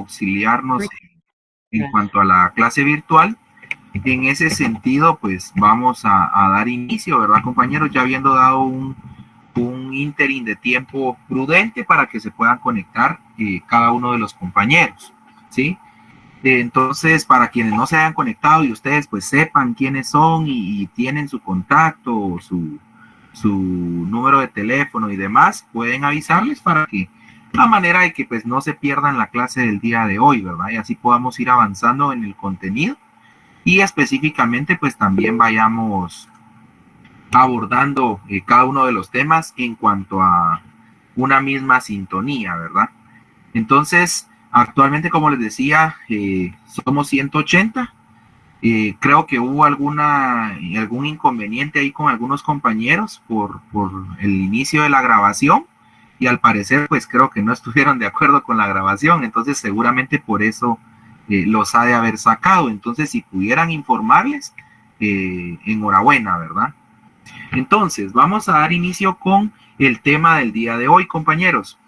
auxiliarnos en cuanto a la clase virtual. En ese sentido, pues vamos a dar inicio, ¿verdad, compañeros? Ya habiendo dado un ínterin de tiempo prudente para que se puedan conectar cada uno de los compañeros, ¿sí? Entonces, para quienes no se hayan conectado y ustedes pues sepan quiénes son y tienen su contacto, su número de teléfono y demás, pueden avisarles para que la manera de que pues no se pierdan la clase del día de hoy, ¿verdad? Y así podamos ir avanzando en el contenido y específicamente pues también vayamos abordando cada uno de los temas en cuanto a una misma sintonía, ¿verdad? Entonces, actualmente, como les decía, somos 180. Creo que hubo algún inconveniente ahí con algunos compañeros por el inicio de la grabación y al parecer, pues creo que no estuvieron de acuerdo con la grabación, entonces seguramente por eso los ha de haber sacado. Entonces, si pudieran informarles, enhorabuena, ¿verdad? Entonces, vamos a dar inicio con el tema del día de hoy, compañeros.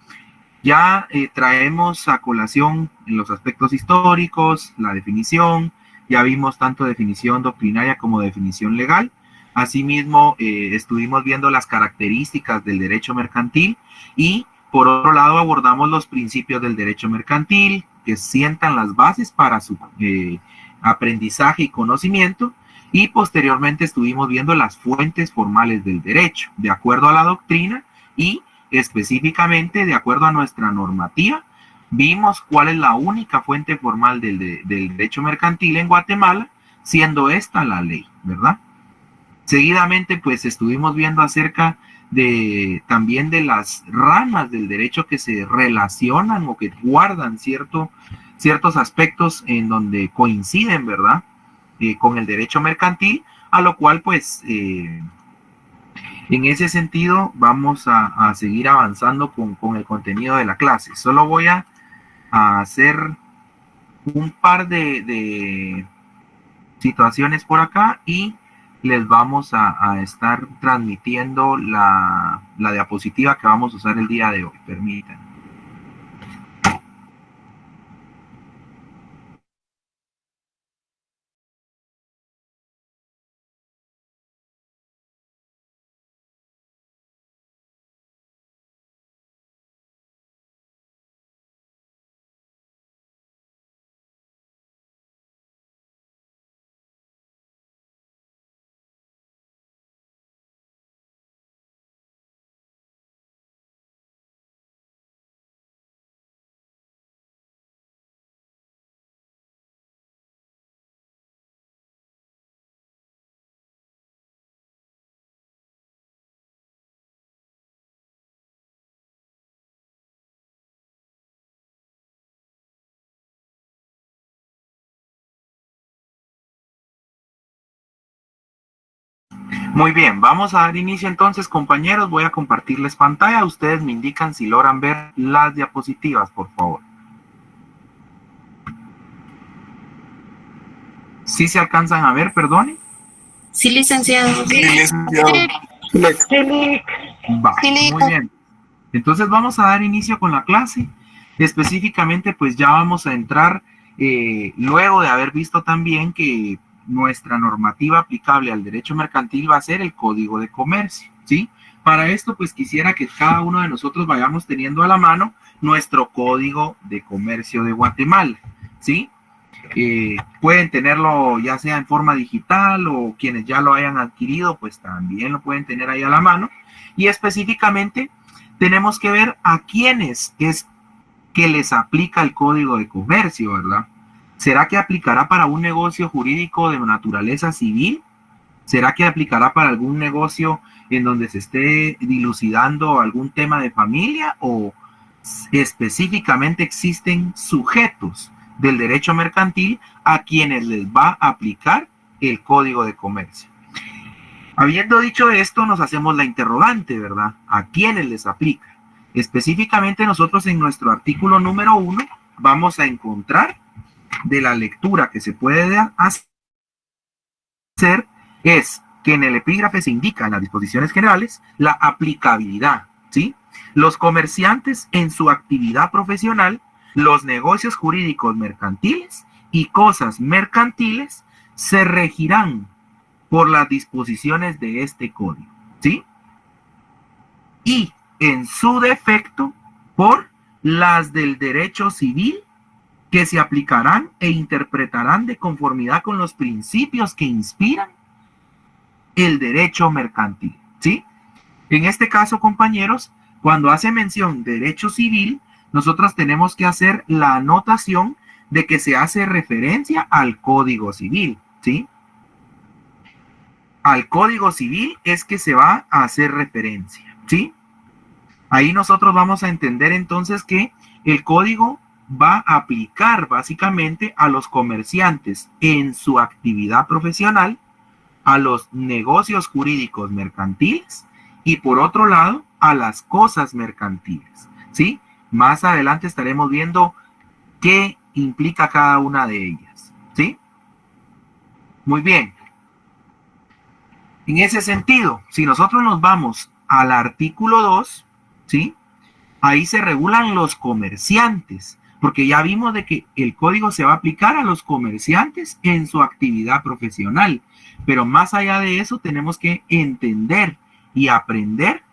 Ya traemos a colación en los aspectos históricos, la definición, ya vimos tanto definición doctrinaria como definición legal. Asimismo, estuvimos viendo las características del derecho mercantil y, por otro lado, abordamos los principios del derecho mercantil que sientan las bases para su aprendizaje y conocimiento. Y posteriormente estuvimos viendo las fuentes formales del derecho, de acuerdo a la doctrina y específicamente de acuerdo a nuestra normativa. Vimos cuál es la única fuente formal del derecho mercantil en Guatemala, siendo esta la ley, ¿verdad? Seguidamente, pues estuvimos viendo acerca también de las ramas del derecho que se relacionan o que guardan ciertos aspectos en donde coinciden, ¿verdad? Con el derecho mercantil, a lo cual pues en ese sentido vamos a seguir avanzando con el contenido de la clase. Solo voy a hacer un par de situaciones por acá y les vamos a estar transmitiendo la diapositiva que vamos a usar el día de hoy. Permítanme. Muy bien, vamos a dar inicio entonces, compañeros. Voy a compartirles pantalla. Ustedes me indican si logran ver las diapositivas, por favor. ¿Sí se alcanzan a ver, perdone? Sí, licenciado. Sí, licenciado. Va, muy bien. Entonces vamos a dar inicio con la clase. Específicamente, pues ya vamos a entrar, luego de haber visto también que nuestra normativa aplicable al derecho mercantil va a ser el Código de Comercio, ¿sí? Para esto, pues quisiera que cada uno de nosotros vayamos teniendo a la mano nuestro Código de Comercio de Guatemala, ¿sí? Pueden tenerlo ya sea en forma digital o quienes ya lo hayan adquirido, pues también lo pueden tener ahí a la mano. Y específicamente tenemos que ver a quiénes es que les aplica el Código de Comercio, ¿verdad? ¿Será que aplicará para un negocio jurídico de naturaleza civil? ¿Será que aplicará para algún negocio en donde se esté dilucidando algún tema de familia? ¿O específicamente existen sujetos del derecho mercantil a quienes les va a aplicar el Código de Comercio? Habiendo dicho esto, nos hacemos la interrogante, ¿verdad? ¿A quiénes les aplica? Específicamente nosotros en nuestro artículo número 1 vamos a encontrar de la lectura que se puede hacer es que en el epígrafe se indica en las disposiciones generales la aplicabilidad, ¿sí? Los comerciantes en su actividad profesional Los negocios jurídicos mercantiles y cosas mercantiles se regirán por las disposiciones de este código, ¿sí? Y en su defecto por las del derecho civil, que se aplicarán e interpretarán de conformidad con los principios que inspiran el derecho mercantil, ¿sí? En este caso, compañeros, cuando hace mención derecho civil, nosotros tenemos que hacer la anotación de que se hace referencia al Código Civil, ¿sí? Al Código Civil es que se va a hacer referencia, ¿sí? Ahí nosotros vamos a entender entonces que el código va a aplicar básicamente a los comerciantes en su actividad profesional, a los negocios jurídicos mercantiles y por otro lado a las cosas mercantiles, ¿sí? Más adelante estaremos viendo qué implica cada una de ellas, ¿sí? Muy bien. En ese sentido, si nosotros nos vamos al artículo 2, ¿sí? Ahí se regulan los comerciantes, porque ya vimos de que el código se va a aplicar a los comerciantes en su actividad profesional. Pero más allá de eso, tenemos que entender y aprender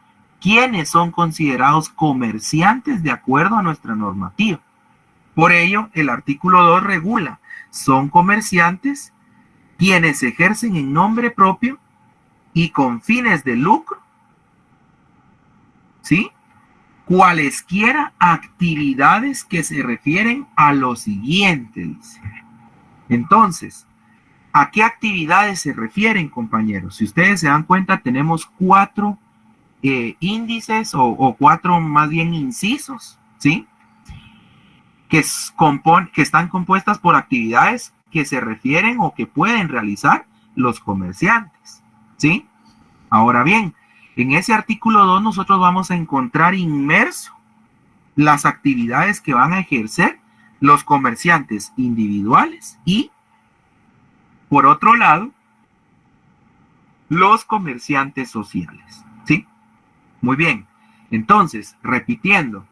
quiénes son considerados comerciantes de acuerdo a nuestra normativa. Por ello, el artículo 2 regula, son comerciantes quienes ejercen en nombre propio y con fines de lucro, ¿sí? Cualesquiera actividades que se refieren a lo siguiente, dice. Entonces, ¿a qué actividades se refieren, compañeros? Si ustedes se dan cuenta, tenemos cuatro índices o cuatro más bien incisos, ¿sí? Que están compuestas por actividades que se refieren o que pueden realizar los comerciantes, ¿sí? Ahora bien, en ese artículo 2 nosotros vamos a encontrar inmerso las actividades que van a ejercer los comerciantes individuales y, por otro lado, los comerciantes sociales, ¿sí? Muy bien. Entonces, repitiendo,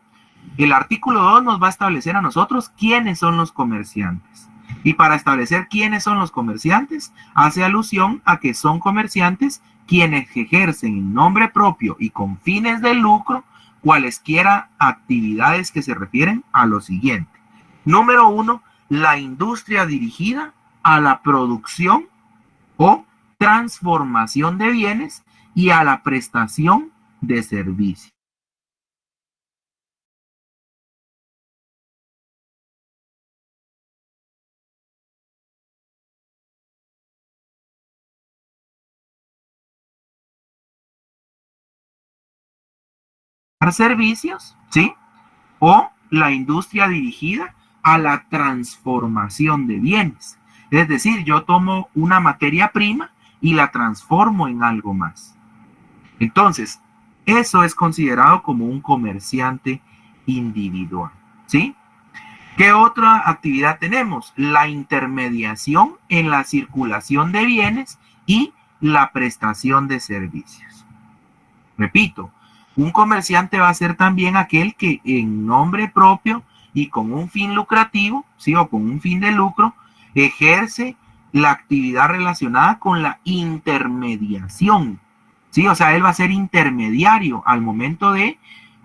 el artículo 2 nos va a establecer a nosotros quiénes son los comerciantes. Y para establecer quiénes son los comerciantes, hace alusión a que son comerciantes quienes ejercen en nombre propio y con fines de lucro cualesquiera actividades que se refieren a lo siguiente. Número 1, la industria dirigida a la producción o transformación de bienes y a la prestación de servicios. Servicios, ¿sí? O la industria dirigida a la transformación de bienes. Es decir, yo tomo una materia prima y la transformo en algo más. Entonces, eso es considerado como un comerciante individual, ¿sí? ¿Qué otra actividad tenemos? La intermediación en la circulación de bienes y la prestación de servicios. Repito, un comerciante va a ser también aquel que en nombre propio y con un fin lucrativo, ¿sí? O con un fin de lucro, ejerce la actividad relacionada con la intermediación, ¿sí? O sea, él va a ser intermediario al momento de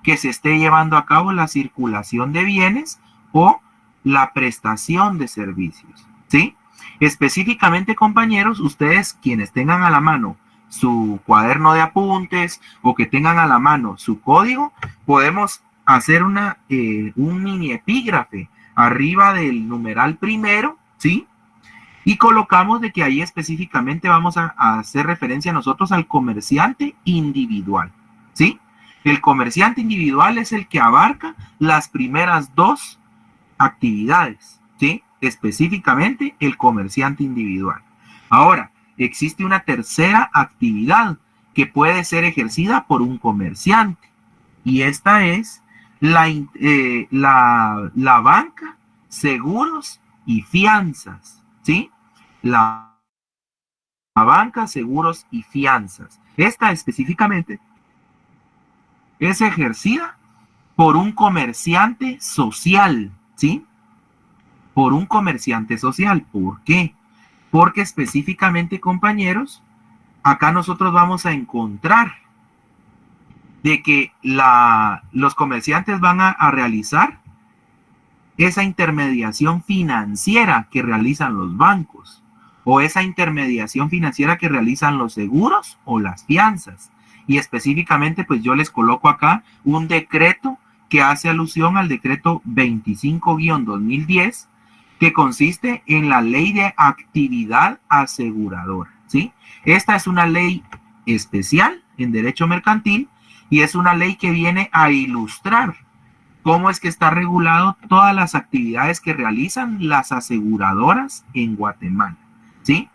que se esté llevando a cabo la circulación de bienes o la prestación de servicios, ¿sí? Específicamente, compañeros, ustedes quienes tengan a la mano su cuaderno de apuntes o que tengan a la mano su código, podemos hacer un mini epígrafe arriba del numeral primero, ¿sí? Y colocamos de que ahí específicamente vamos a hacer referencia nosotros al comerciante individual, ¿sí? El comerciante individual es el que abarca las primeras dos actividades, ¿sí? Específicamente el comerciante individual. Ahora, existe una tercera actividad que puede ser ejercida por un comerciante y esta es la banca, seguros y fianzas, ¿sí? La banca, seguros y fianzas. Esta específicamente es ejercida por un comerciante social, ¿sí? Por un comerciante social. ¿Por qué? Porque específicamente, compañeros, acá nosotros vamos a encontrar de que los comerciantes van a realizar esa intermediación financiera que realizan los bancos o esa intermediación financiera que realizan los seguros o las fianzas. Y específicamente, pues yo les coloco acá un decreto que hace alusión al decreto 25-2010, que consiste en la ley de actividad aseguradora, ¿sí? Esta es una ley especial en derecho mercantil y es una ley que viene a ilustrar cómo es que está regulado todas las actividades que realizan las aseguradoras en Guatemala, ¿sí?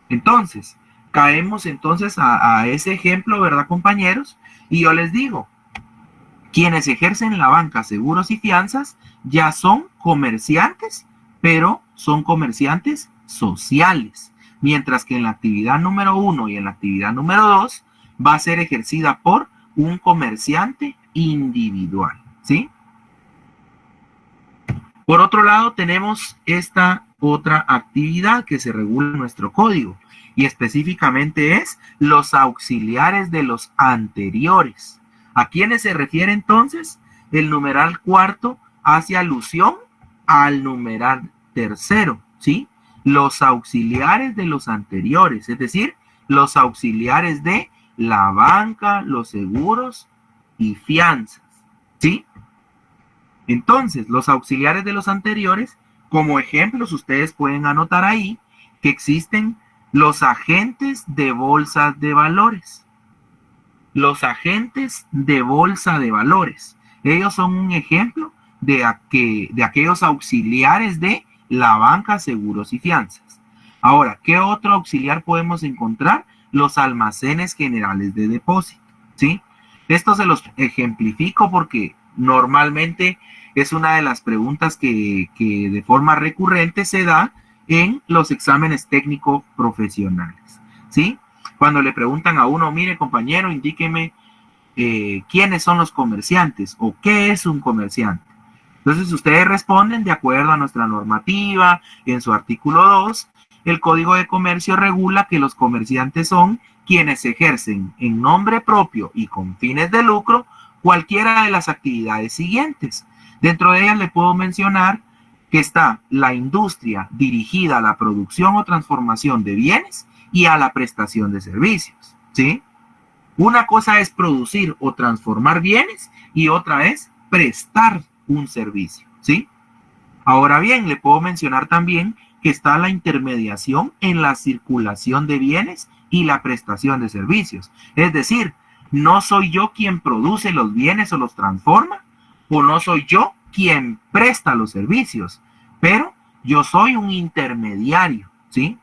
Entonces, caemos entonces a ese ejemplo, ¿verdad, compañeros? Y yo les digo, quienes ejercen la banca, seguros y fianzas ya son comerciantes, pero son comerciantes sociales, mientras que en la actividad número 1 y en la actividad número 2 va a ser ejercida por un comerciante individual, ¿sí? Por otro lado, tenemos esta otra actividad que se regula en nuestro código y específicamente es los auxiliares de los anteriores. ¿A quiénes se refiere entonces? El numeral cuarto hace alusión al numeral tercero, ¿sí? Los auxiliares de los anteriores, es decir, los auxiliares de la banca, los seguros y fianzas, ¿sí? Entonces, los auxiliares de los anteriores, como ejemplos, ustedes pueden anotar ahí que existen los agentes de bolsas de valores. Los agentes de bolsa de valores. Ellos son un ejemplo de aquellos auxiliares de la banca, seguros y fianzas. Ahora, ¿qué otro auxiliar podemos encontrar? Los almacenes generales de depósito, ¿sí? Esto se los ejemplifico porque normalmente es una de las preguntas que de forma recurrente se da en los exámenes técnicos profesionales, ¿sí? Cuando le preguntan a uno, mire compañero, indíqueme quiénes son los comerciantes o qué es un comerciante. Entonces ustedes responden de acuerdo a nuestra normativa, en su artículo 2, el Código de Comercio regula que los comerciantes son quienes ejercen en nombre propio y con fines de lucro cualquiera de las actividades siguientes. Dentro de ellas le puedo mencionar que está la industria dirigida a la producción o transformación de bienes y a la prestación de servicios, ¿sí? Una cosa es producir o transformar bienes y otra es prestar un servicio, ¿sí? Ahora bien, le puedo mencionar también que está la intermediación en la circulación de bienes y la prestación de servicios. Es decir, no soy yo quien produce los bienes o los transforma, o no soy yo quien presta los servicios, pero yo soy un intermediario, ¿sí?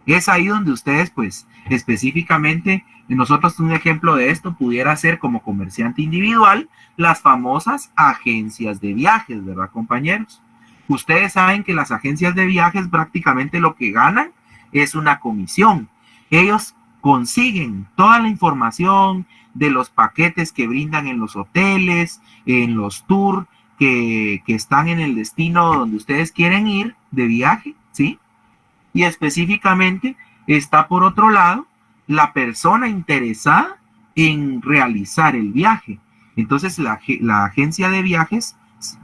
Es ahí donde ustedes, pues, específicamente, nosotros un ejemplo de esto pudiera ser como comerciante individual, las famosas agencias de viajes, ¿verdad, compañeros? Ustedes saben que las agencias de viajes prácticamente lo que ganan es una comisión. Ellos consiguen toda la información de los paquetes que brindan en los hoteles, en los tours que están en el destino donde ustedes quieren ir de viaje, ¿sí? Y específicamente está por otro lado la persona interesada en realizar el viaje. Entonces la agencia de viajes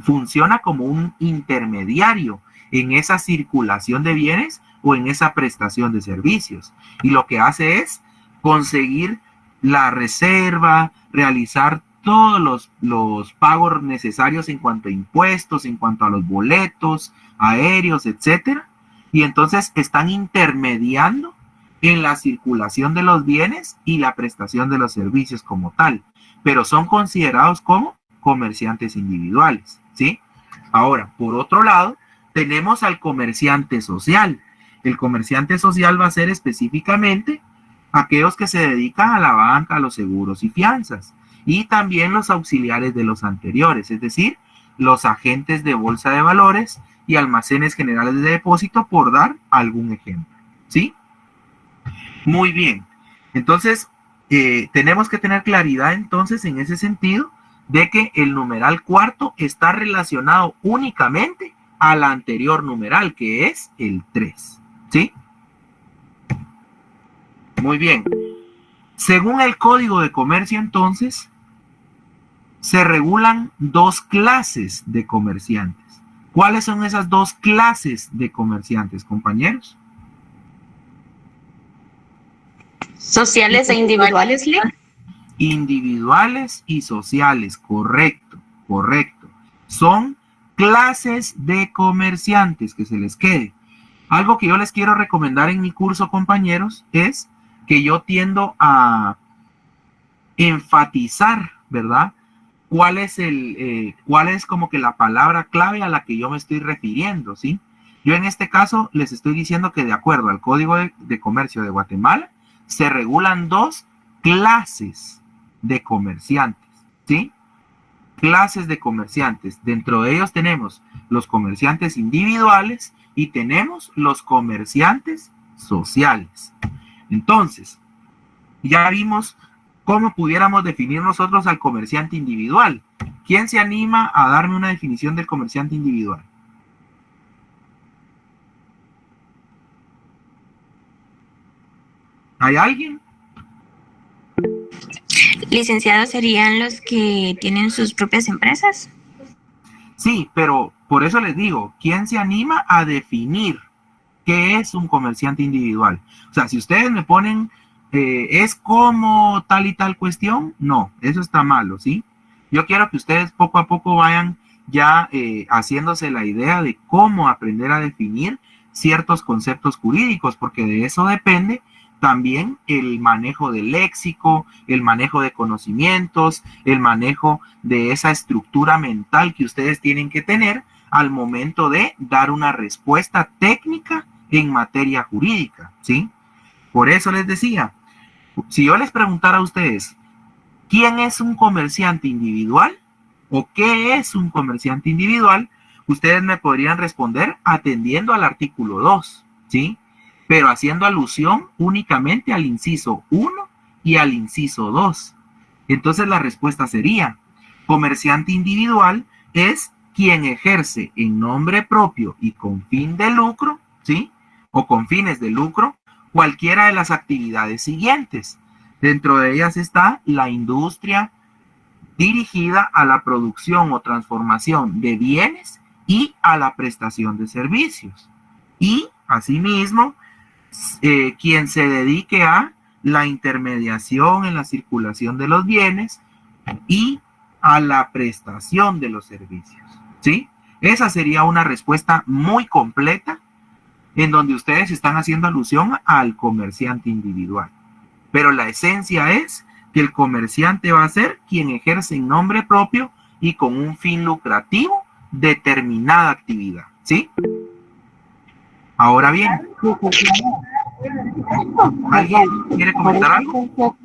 funciona como un intermediario en esa circulación de bienes o en esa prestación de servicios. Y lo que hace es conseguir la reserva, realizar todos los pagos necesarios en cuanto a impuestos, en cuanto a los boletos aéreos, etcétera. Y entonces están intermediando en la circulación de los bienes y la prestación de los servicios como tal, pero son considerados como comerciantes individuales, ¿sí? Ahora, por otro lado, tenemos al comerciante social. El comerciante social va a ser específicamente aquellos que se dedican a la banca, a los seguros y fianzas, y también los auxiliares de los anteriores, es decir, los agentes de bolsa de valores y almacenes generales de depósito, por dar algún ejemplo, ¿sí? Muy bien. Entonces, tenemos que tener claridad entonces en ese sentido de que el numeral cuarto está relacionado únicamente al anterior numeral, que es el 3. ¿Sí? Muy bien. Según el Código de Comercio, entonces, se regulan dos clases de comerciantes. ¿Cuáles son esas dos clases de comerciantes, compañeros? Sociales e individuales, Lee. Individuales y sociales, correcto, correcto. Son clases de comerciantes, que se les quede. Algo que yo les quiero recomendar en mi curso, compañeros, es que yo tiendo a enfatizar, ¿verdad? ¿Cuál es como que la palabra clave a la que yo me estoy refiriendo, ¿sí? Yo en este caso les estoy diciendo que de acuerdo al Código de Comercio de Guatemala, se regulan dos clases de comerciantes, ¿sí? Clases de comerciantes. Dentro de ellos tenemos los comerciantes individuales y tenemos los comerciantes sociales. Entonces, ya vimos cómo pudiéramos definir nosotros al comerciante individual. ¿Quién se anima a darme una definición del comerciante individual? ¿Hay alguien? Licenciados serían los que tienen sus propias empresas. Sí, pero por eso les digo, ¿quién se anima a definir qué es un comerciante individual? O sea, si ustedes me ponen, ¿es como tal y tal cuestión? No, eso está malo, ¿sí? Yo quiero que ustedes poco a poco vayan ya haciéndose la idea de cómo aprender a definir ciertos conceptos jurídicos, porque de eso depende también el manejo del léxico, el manejo de conocimientos, el manejo de esa estructura mental que ustedes tienen que tener al momento de dar una respuesta técnica en materia jurídica, ¿sí? Por eso les decía, si yo les preguntara a ustedes, ¿quién es un comerciante individual? ¿O qué es un comerciante individual? Ustedes me podrían responder atendiendo al artículo 2, ¿sí? Pero haciendo alusión únicamente al inciso 1 y al inciso 2. Entonces la respuesta sería, comerciante individual es quien ejerce en nombre propio y con fin de lucro, ¿sí? O con fines de lucro, cualquiera de las actividades siguientes. Dentro de ellas está la industria dirigida a la producción o transformación de bienes y a la prestación de servicios. Y, asimismo, quien se dedique a la intermediación en la circulación de los bienes y a la prestación de los servicios, ¿sí? Esa sería una respuesta muy completa en donde ustedes están haciendo alusión al comerciante individual. Pero la esencia es que el comerciante va a ser quien ejerce en nombre propio y con un fin lucrativo determinada actividad, ¿sí? Ahora bien, ¿alguien quiere comentar algo?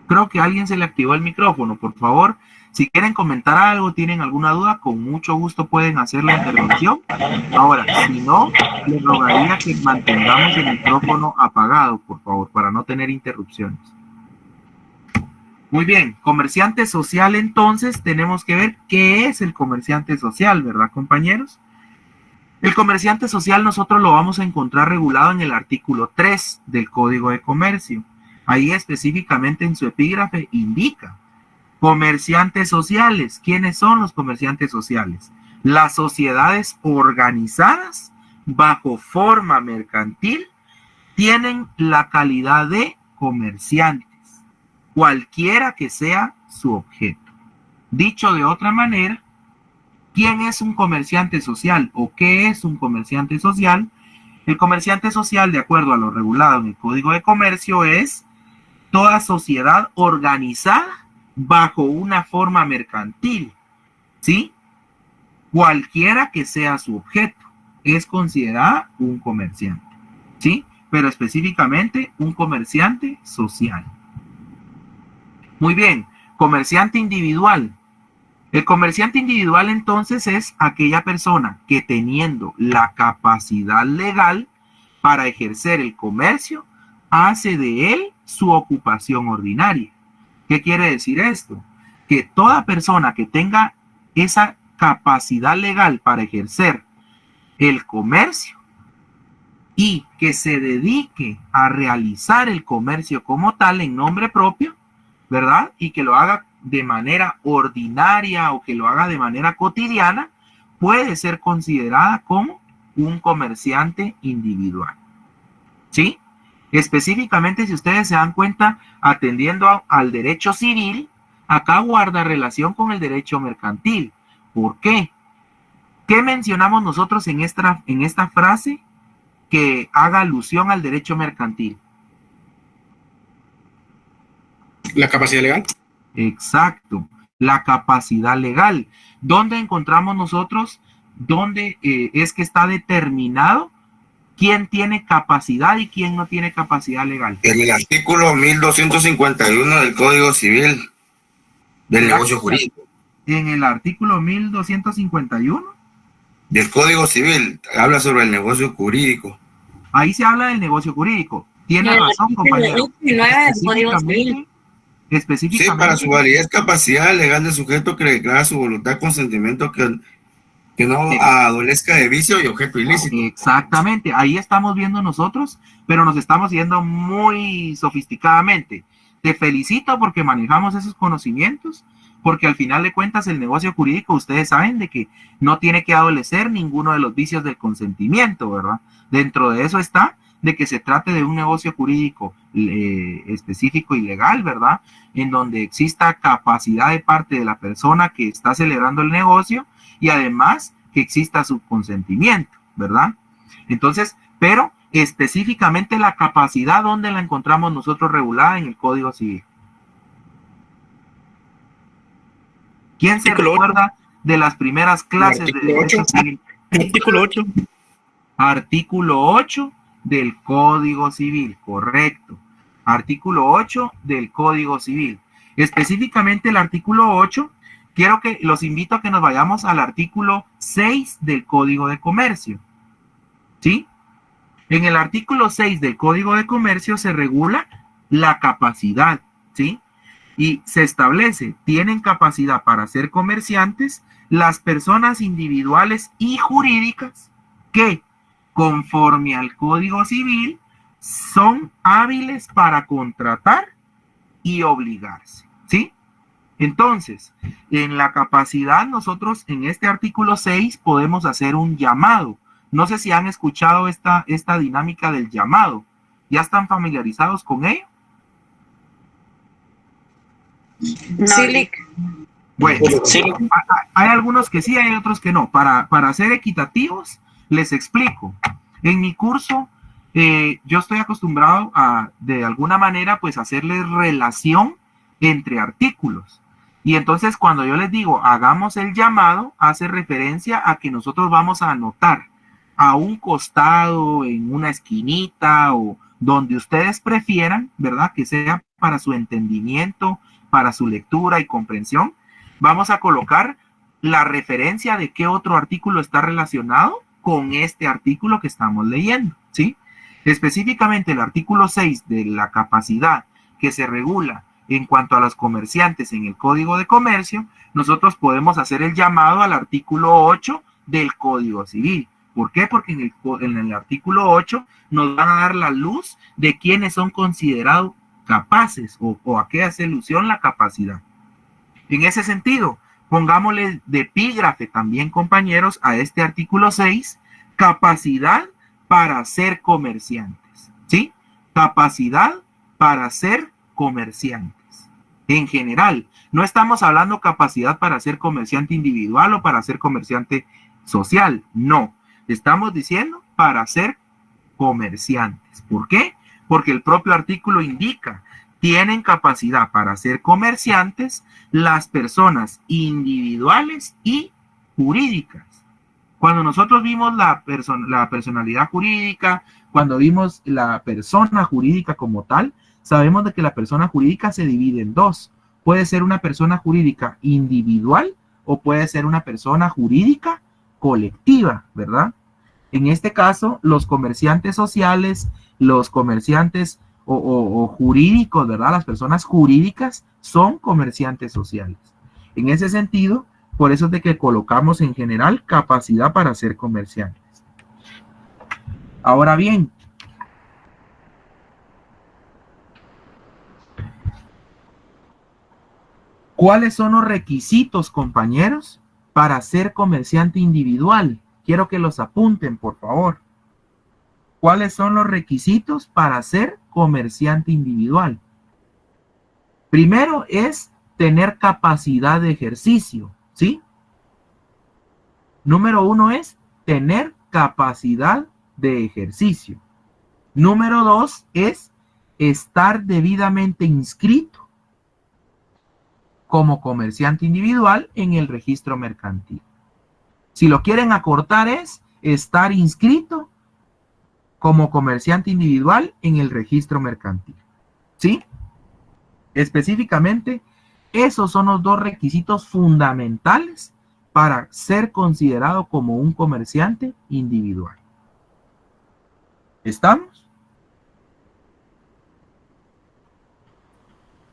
Creo que a alguien se le activó el micrófono, por favor. Si quieren comentar algo, tienen alguna duda, con mucho gusto pueden hacer la intervención. Ahora, si no, les rogaría que mantengamos el micrófono apagado, por favor, para no tener interrupciones. Muy bien, comerciante social, entonces, tenemos que ver qué es el comerciante social, ¿verdad, compañeros? El comerciante social nosotros lo vamos a encontrar regulado en el artículo 3 del Código de Comercio. Ahí específicamente en su epígrafe indica comerciantes sociales. ¿Quiénes son los comerciantes sociales? Las sociedades organizadas bajo forma mercantil tienen la calidad de comerciantes, cualquiera que sea su objeto. Dicho de otra manera, ¿quién es un comerciante social o qué es un comerciante social? El comerciante social, de acuerdo a lo regulado en el Código de Comercio, es toda sociedad organizada bajo una forma mercantil, ¿sí? Cualquiera que sea su objeto, es considerada un comerciante, ¿sí? Pero específicamente un comerciante social. Muy bien, comerciante individual. El comerciante individual entonces es aquella persona que teniendo la capacidad legal para ejercer el comercio, hace de él su ocupación ordinaria. ¿Qué quiere decir esto? Que toda persona que tenga esa capacidad legal para ejercer el comercio y que se dedique a realizar el comercio como tal en nombre propio, ¿verdad? Y que lo haga de manera ordinaria o que lo haga de manera cotidiana, puede ser considerada como un comerciante individual. ¿Sí? Específicamente, si ustedes se dan cuenta, atendiendo al derecho civil, acá guarda relación con el derecho mercantil. ¿Por qué? ¿Qué mencionamos nosotros en esta frase que haga alusión al derecho mercantil? La capacidad legal. Exacto, la capacidad legal. ¿Dónde encontramos nosotros? ¿Dónde es que está determinado quién tiene capacidad y quién no tiene capacidad legal? En el artículo 1251 del Código Civil del negocio jurídico. En el artículo 1251 del Código Civil habla sobre el negocio jurídico. Ahí se habla del negocio jurídico. Tiene razón, compañero. Específicamente. Sí, para su validez, capacidad legal del sujeto que declara su voluntad, consentimiento que no adolezca de vicio y objeto ilícito. Exactamente, ahí estamos viendo nosotros, pero nos estamos yendo muy sofisticadamente. Te felicito porque manejamos esos conocimientos, porque al final de cuentas el negocio jurídico, ustedes saben de que no tiene que adolecer ninguno de los vicios del consentimiento, ¿verdad? Dentro de eso está de que se trate de un negocio jurídico específico y legal, ¿verdad? En donde exista capacidad de parte de la persona que está celebrando el negocio y además que exista su consentimiento, ¿verdad? Entonces, pero específicamente la capacidad, ¿dónde la encontramos nosotros regulada? En el Código Civil. ¿Quién se recuerda de las primeras clases de Derecho Civil? Artículo 8. Artículo 8 del Código Civil, correcto. Artículo 8 del Código Civil. Específicamente el artículo 8, quiero que los invito a que nos vayamos al artículo 6 del Código de Comercio. ¿Sí? En el artículo 6 del Código de Comercio se regula la capacidad, ¿sí? Y se establece, tienen capacidad para ser comerciantes las personas individuales y jurídicas que, conforme al Código Civil, son hábiles para contratar y obligarse, ¿sí? Entonces, en la capacidad nosotros en este artículo 6 podemos hacer un llamado. No sé si han escuchado esta dinámica del llamado. ¿Ya están familiarizados con ello? Sí. Bueno, sí. Hay algunos que sí, hay otros que no. Para ser equitativos, les explico. En mi curso, yo estoy acostumbrado a, de alguna manera, pues hacerles relación entre artículos. Y entonces cuando yo les digo, hagamos el llamado, hace referencia a que nosotros vamos a anotar a un costado, en una esquinita o donde ustedes prefieran, ¿verdad? Que sea para su entendimiento, para su lectura y comprensión. Vamos a colocar la referencia de qué otro artículo está relacionado con este artículo que estamos leyendo, ¿sí? Específicamente el artículo 6 de la capacidad que se regula en cuanto a los comerciantes en el Código de Comercio, nosotros podemos hacer el llamado al artículo 8 del Código Civil. ¿Por qué? Porque en el artículo 8 nos van a dar la luz de quiénes son considerados capaces o a qué hace alusión la capacidad. En ese sentido, pongámosle de epígrafe también, compañeros, a este artículo 6, capacidad para ser comerciantes, ¿sí? Capacidad para ser comerciantes. En general, no estamos hablando capacidad para ser comerciante individual o para ser comerciante social, no. Estamos diciendo para ser comerciantes. ¿Por qué? Porque el propio artículo indica, tienen capacidad para ser comerciantes las personas individuales y jurídicas. Cuando nosotros vimos la personalidad jurídica, cuando vimos la persona jurídica como tal, sabemos de que la persona jurídica se divide en dos. Puede ser una persona jurídica individual o puede ser una persona jurídica colectiva, ¿verdad? En este caso, los comerciantes sociales, los comerciantes o jurídicos, ¿verdad? Las personas jurídicas son comerciantes sociales. En ese sentido, por eso es de que colocamos en general capacidad para ser comerciantes. Ahora bien, ¿cuáles son los requisitos, compañeros, para ser comerciante individual? Quiero que los apunten, por favor. ¿Cuáles son los requisitos para ser comerciante individual? Primero es tener capacidad de ejercicio, ¿sí? Número 1 es tener capacidad de ejercicio. Número 2 es estar debidamente inscrito como comerciante individual en el registro mercantil. Si lo quieren acortar es estar inscrito como comerciante individual en el registro mercantil, ¿sí? Específicamente, esos son los dos requisitos fundamentales para ser considerado como un comerciante individual. ¿Estamos?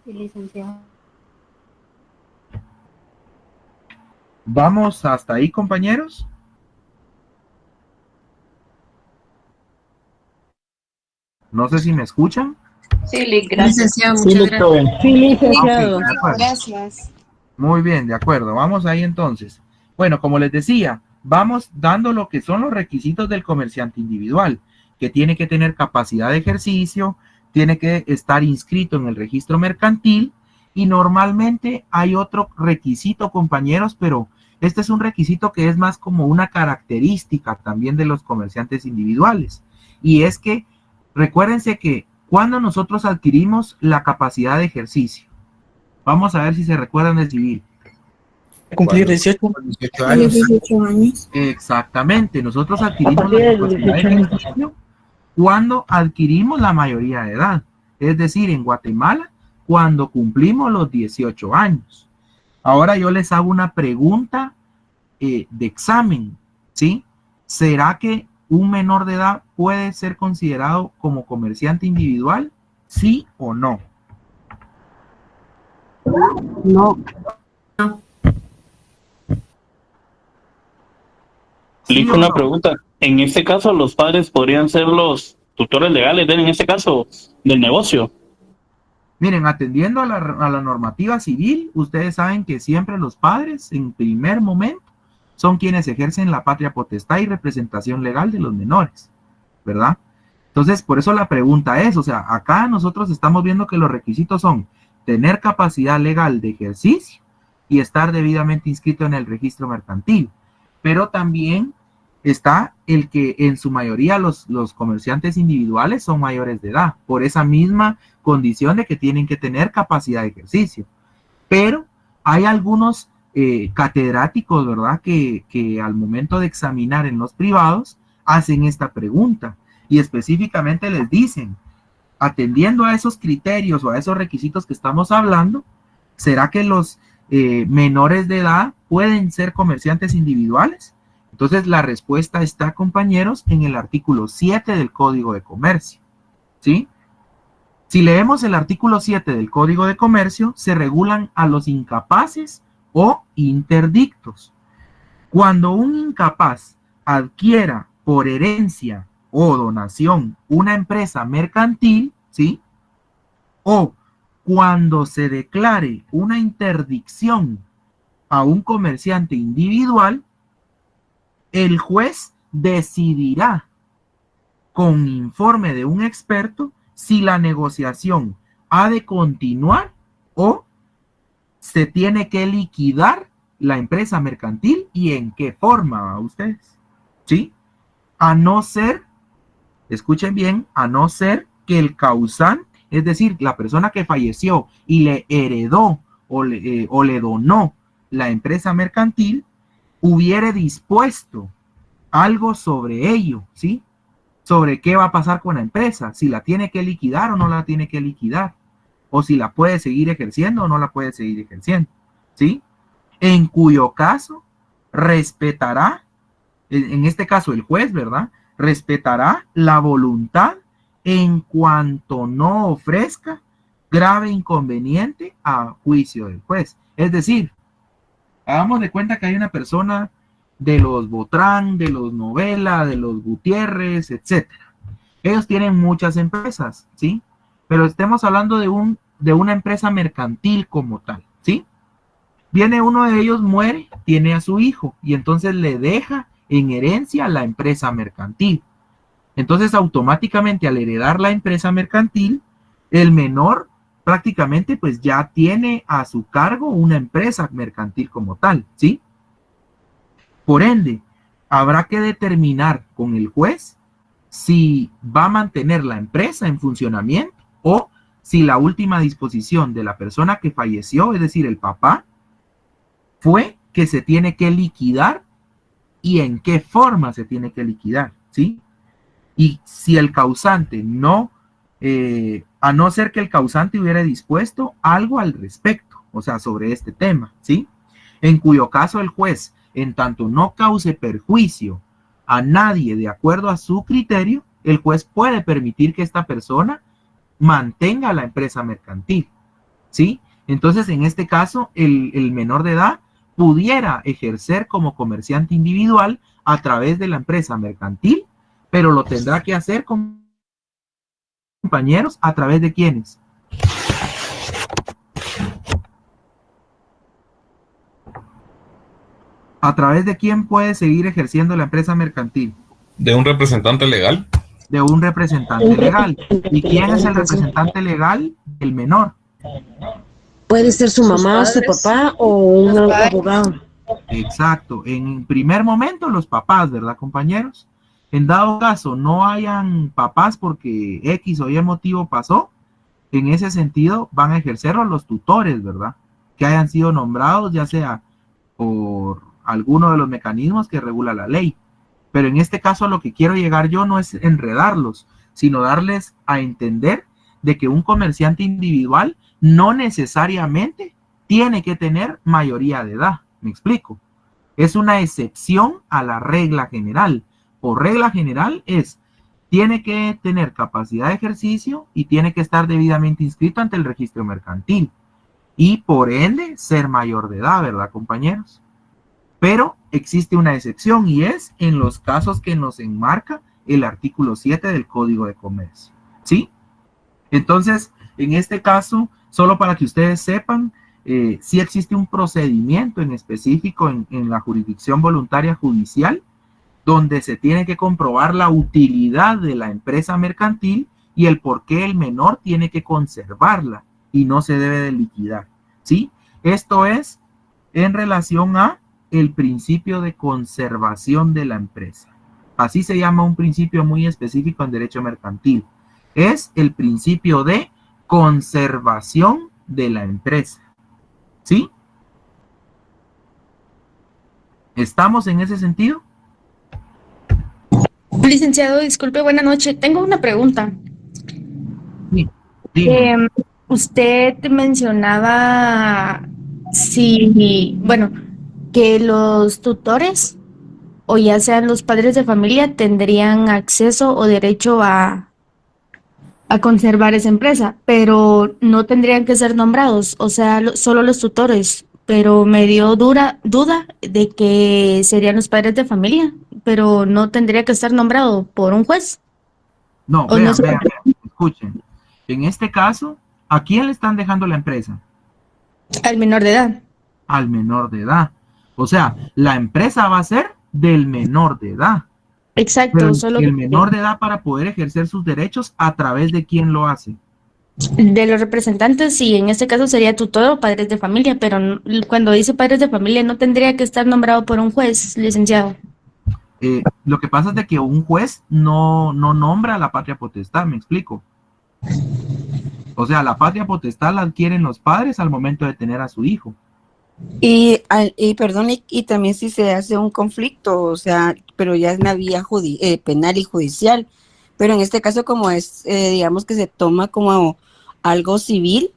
Sí, licenciado. ¿Vamos hasta ahí, compañeros? No sé si me escuchan. Sí, gracias. Licenciado, muchas gracias. Sí, licenciado. Ok, de acuerdo. Gracias. Muy bien, de acuerdo. Vamos ahí entonces. Bueno, como les decía, vamos dando lo que son los requisitos del comerciante individual, que tiene que tener capacidad de ejercicio, tiene que estar inscrito en el registro mercantil y normalmente hay otro requisito, compañeros, pero este es un requisito que es más como una característica también de los comerciantes individuales. Y es que, recuérdense que cuando nosotros adquirimos la capacidad de ejercicio, vamos a ver si se recuerdan del civil. Cumplir 18. 18 años. 18 años. Exactamente, nosotros adquirimos la capacidad de ejercicio cuando adquirimos la mayoría de edad. Es decir, en Guatemala, cuando cumplimos los 18 años. Ahora yo les hago una pregunta de examen, ¿sí? ¿Será que un menor de edad puede ser considerado como comerciante individual? ¿Sí o no? No. ¿Sí Listo, o una no? pregunta. En este caso, los padres podrían ser los tutores legales, en este caso, del negocio. Miren, atendiendo a la normativa civil, ustedes saben que siempre los padres, en primer momento, son quienes ejercen la patria potestad y representación legal de los menores, ¿verdad? Entonces, por eso la pregunta es, o sea, acá nosotros estamos viendo que los requisitos son tener capacidad legal de ejercicio y estar debidamente inscrito en el registro mercantil, pero también está el que en su mayoría los comerciantes individuales son mayores de edad, por esa misma condición de que tienen que tener capacidad de ejercicio. Pero hay algunos catedráticos, ¿verdad? Que al momento de examinar en los privados hacen esta pregunta y específicamente les dicen, atendiendo a esos criterios o a esos requisitos que estamos hablando, ¿será que los menores de edad pueden ser comerciantes individuales? Entonces la respuesta está, compañeros, en el artículo 7 del Código de Comercio, ¿sí? Si leemos el artículo 7 del Código de Comercio, se regulan a los incapaces o interdictos. Cuando un incapaz adquiera por herencia o donación una empresa mercantil, ¿sí? O cuando se declare una interdicción a un comerciante individual, el juez decidirá con informe de un experto si la negociación ha de continuar o se tiene que liquidar la empresa mercantil y en qué forma, ustedes, ¿sí? A no ser, escuchen bien, a no ser que el causante, es decir, la persona que falleció y le heredó o le donó la empresa mercantil, hubiere dispuesto algo sobre ello, ¿sí? Sobre qué va a pasar con la empresa, si la tiene que liquidar o no la tiene que liquidar, o si la puede seguir ejerciendo o no la puede seguir ejerciendo, ¿sí? En cuyo caso respetará, en este caso el juez, ¿verdad? Respetará la voluntad en cuanto no ofrezca grave inconveniente a juicio del juez. Es decir, hagamos de cuenta que hay una persona de los Botrán, de los Novela, de los Gutiérrez, etcétera. Ellos tienen muchas empresas, ¿sí? Pero estemos hablando de una empresa mercantil como tal, ¿sí? Viene uno de ellos, muere, tiene a su hijo y entonces le deja en herencia la empresa mercantil. Entonces, automáticamente al heredar la empresa mercantil, el menor prácticamente pues ya tiene a su cargo una empresa mercantil como tal, ¿sí? Por ende, habrá que determinar con el juez si va a mantener la empresa en funcionamiento o si la última disposición de la persona que falleció, es decir, el papá, fue que se tiene que liquidar y en qué forma se tiene que liquidar, ¿sí? Y si el causante no, a no ser que el causante hubiera dispuesto algo al respecto, o sea, sobre este tema, ¿sí? En cuyo caso el juez, en tanto no cause perjuicio a nadie de acuerdo a su criterio, el juez puede permitir que esta persona mantenga la empresa mercantil, ¿sí? Entonces, en este caso, el menor de edad pudiera ejercer como comerciante individual a través de la empresa mercantil, pero lo tendrá que hacer con compañeros a través de quienes. ¿A través de quién puede seguir ejerciendo la empresa mercantil? ¿De un representante legal? De un representante legal. ¿Y quién es el representante legal? El menor. Puede ser su mamá, su papá o un abogado. Exacto. En primer momento los papás, ¿verdad, compañeros? En dado caso no hayan papás porque X o Y motivo pasó, en ese sentido van a ejercerlo los tutores, ¿verdad? Que hayan sido nombrados ya sea por alguno de los mecanismos que regula la ley. Pero en este caso a lo que quiero llegar yo no es enredarlos, sino darles a entender de que un comerciante individual no necesariamente tiene que tener mayoría de edad. ¿Me explico? Es una excepción a la regla general. Por regla general tiene que tener capacidad de ejercicio y tiene que estar debidamente inscrito ante el registro mercantil. Y por ende ser mayor de edad, ¿verdad, compañeros? Pero existe una excepción y es en los casos que nos enmarca el artículo 7 del Código de Comercio, ¿sí? Entonces, en este caso, solo para que ustedes sepan, sí existe un procedimiento en específico en la jurisdicción voluntaria judicial donde se tiene que comprobar la utilidad de la empresa mercantil y el por qué el menor tiene que conservarla y no se debe de liquidar, ¿sí? Esto es en relación a el principio de conservación de la empresa. Así se llama un principio muy específico en derecho mercantil. Es el principio de conservación de la empresa, ¿sí? ¿Estamos en ese sentido? Licenciado, disculpe, buena noche. Tengo una pregunta. Sí, dime. Usted mencionaba que los tutores o ya sean los padres de familia tendrían acceso o derecho a conservar esa empresa, pero no tendrían que ser nombrados, o sea, solo los tutores, pero me dio duda de que serían los padres de familia, pero no tendría que estar nombrado por un juez. No, ¿O vean, no se- vean, escuchen. En este caso, ¿a quién le están dejando la empresa? Al menor de edad. Al menor de edad. O sea, la empresa va a ser del menor de edad. Exacto, Pero solo el menor de edad para poder ejercer sus derechos, ¿a través de quién lo hace? de los representantes, sí, en este caso sería tutor o padres de familia, pero cuando dice padres de familia no tendría que estar nombrado por un juez, licenciado. Lo que pasa es de que un juez no nombra a la patria potestad, ¿me explico? O sea, la patria potestad la adquieren los padres al momento de tener a su hijo. Perdón, y también si se hace un conflicto, o sea, pero ya es una vía penal y judicial. Pero en este caso, como es, digamos que se toma como algo civil,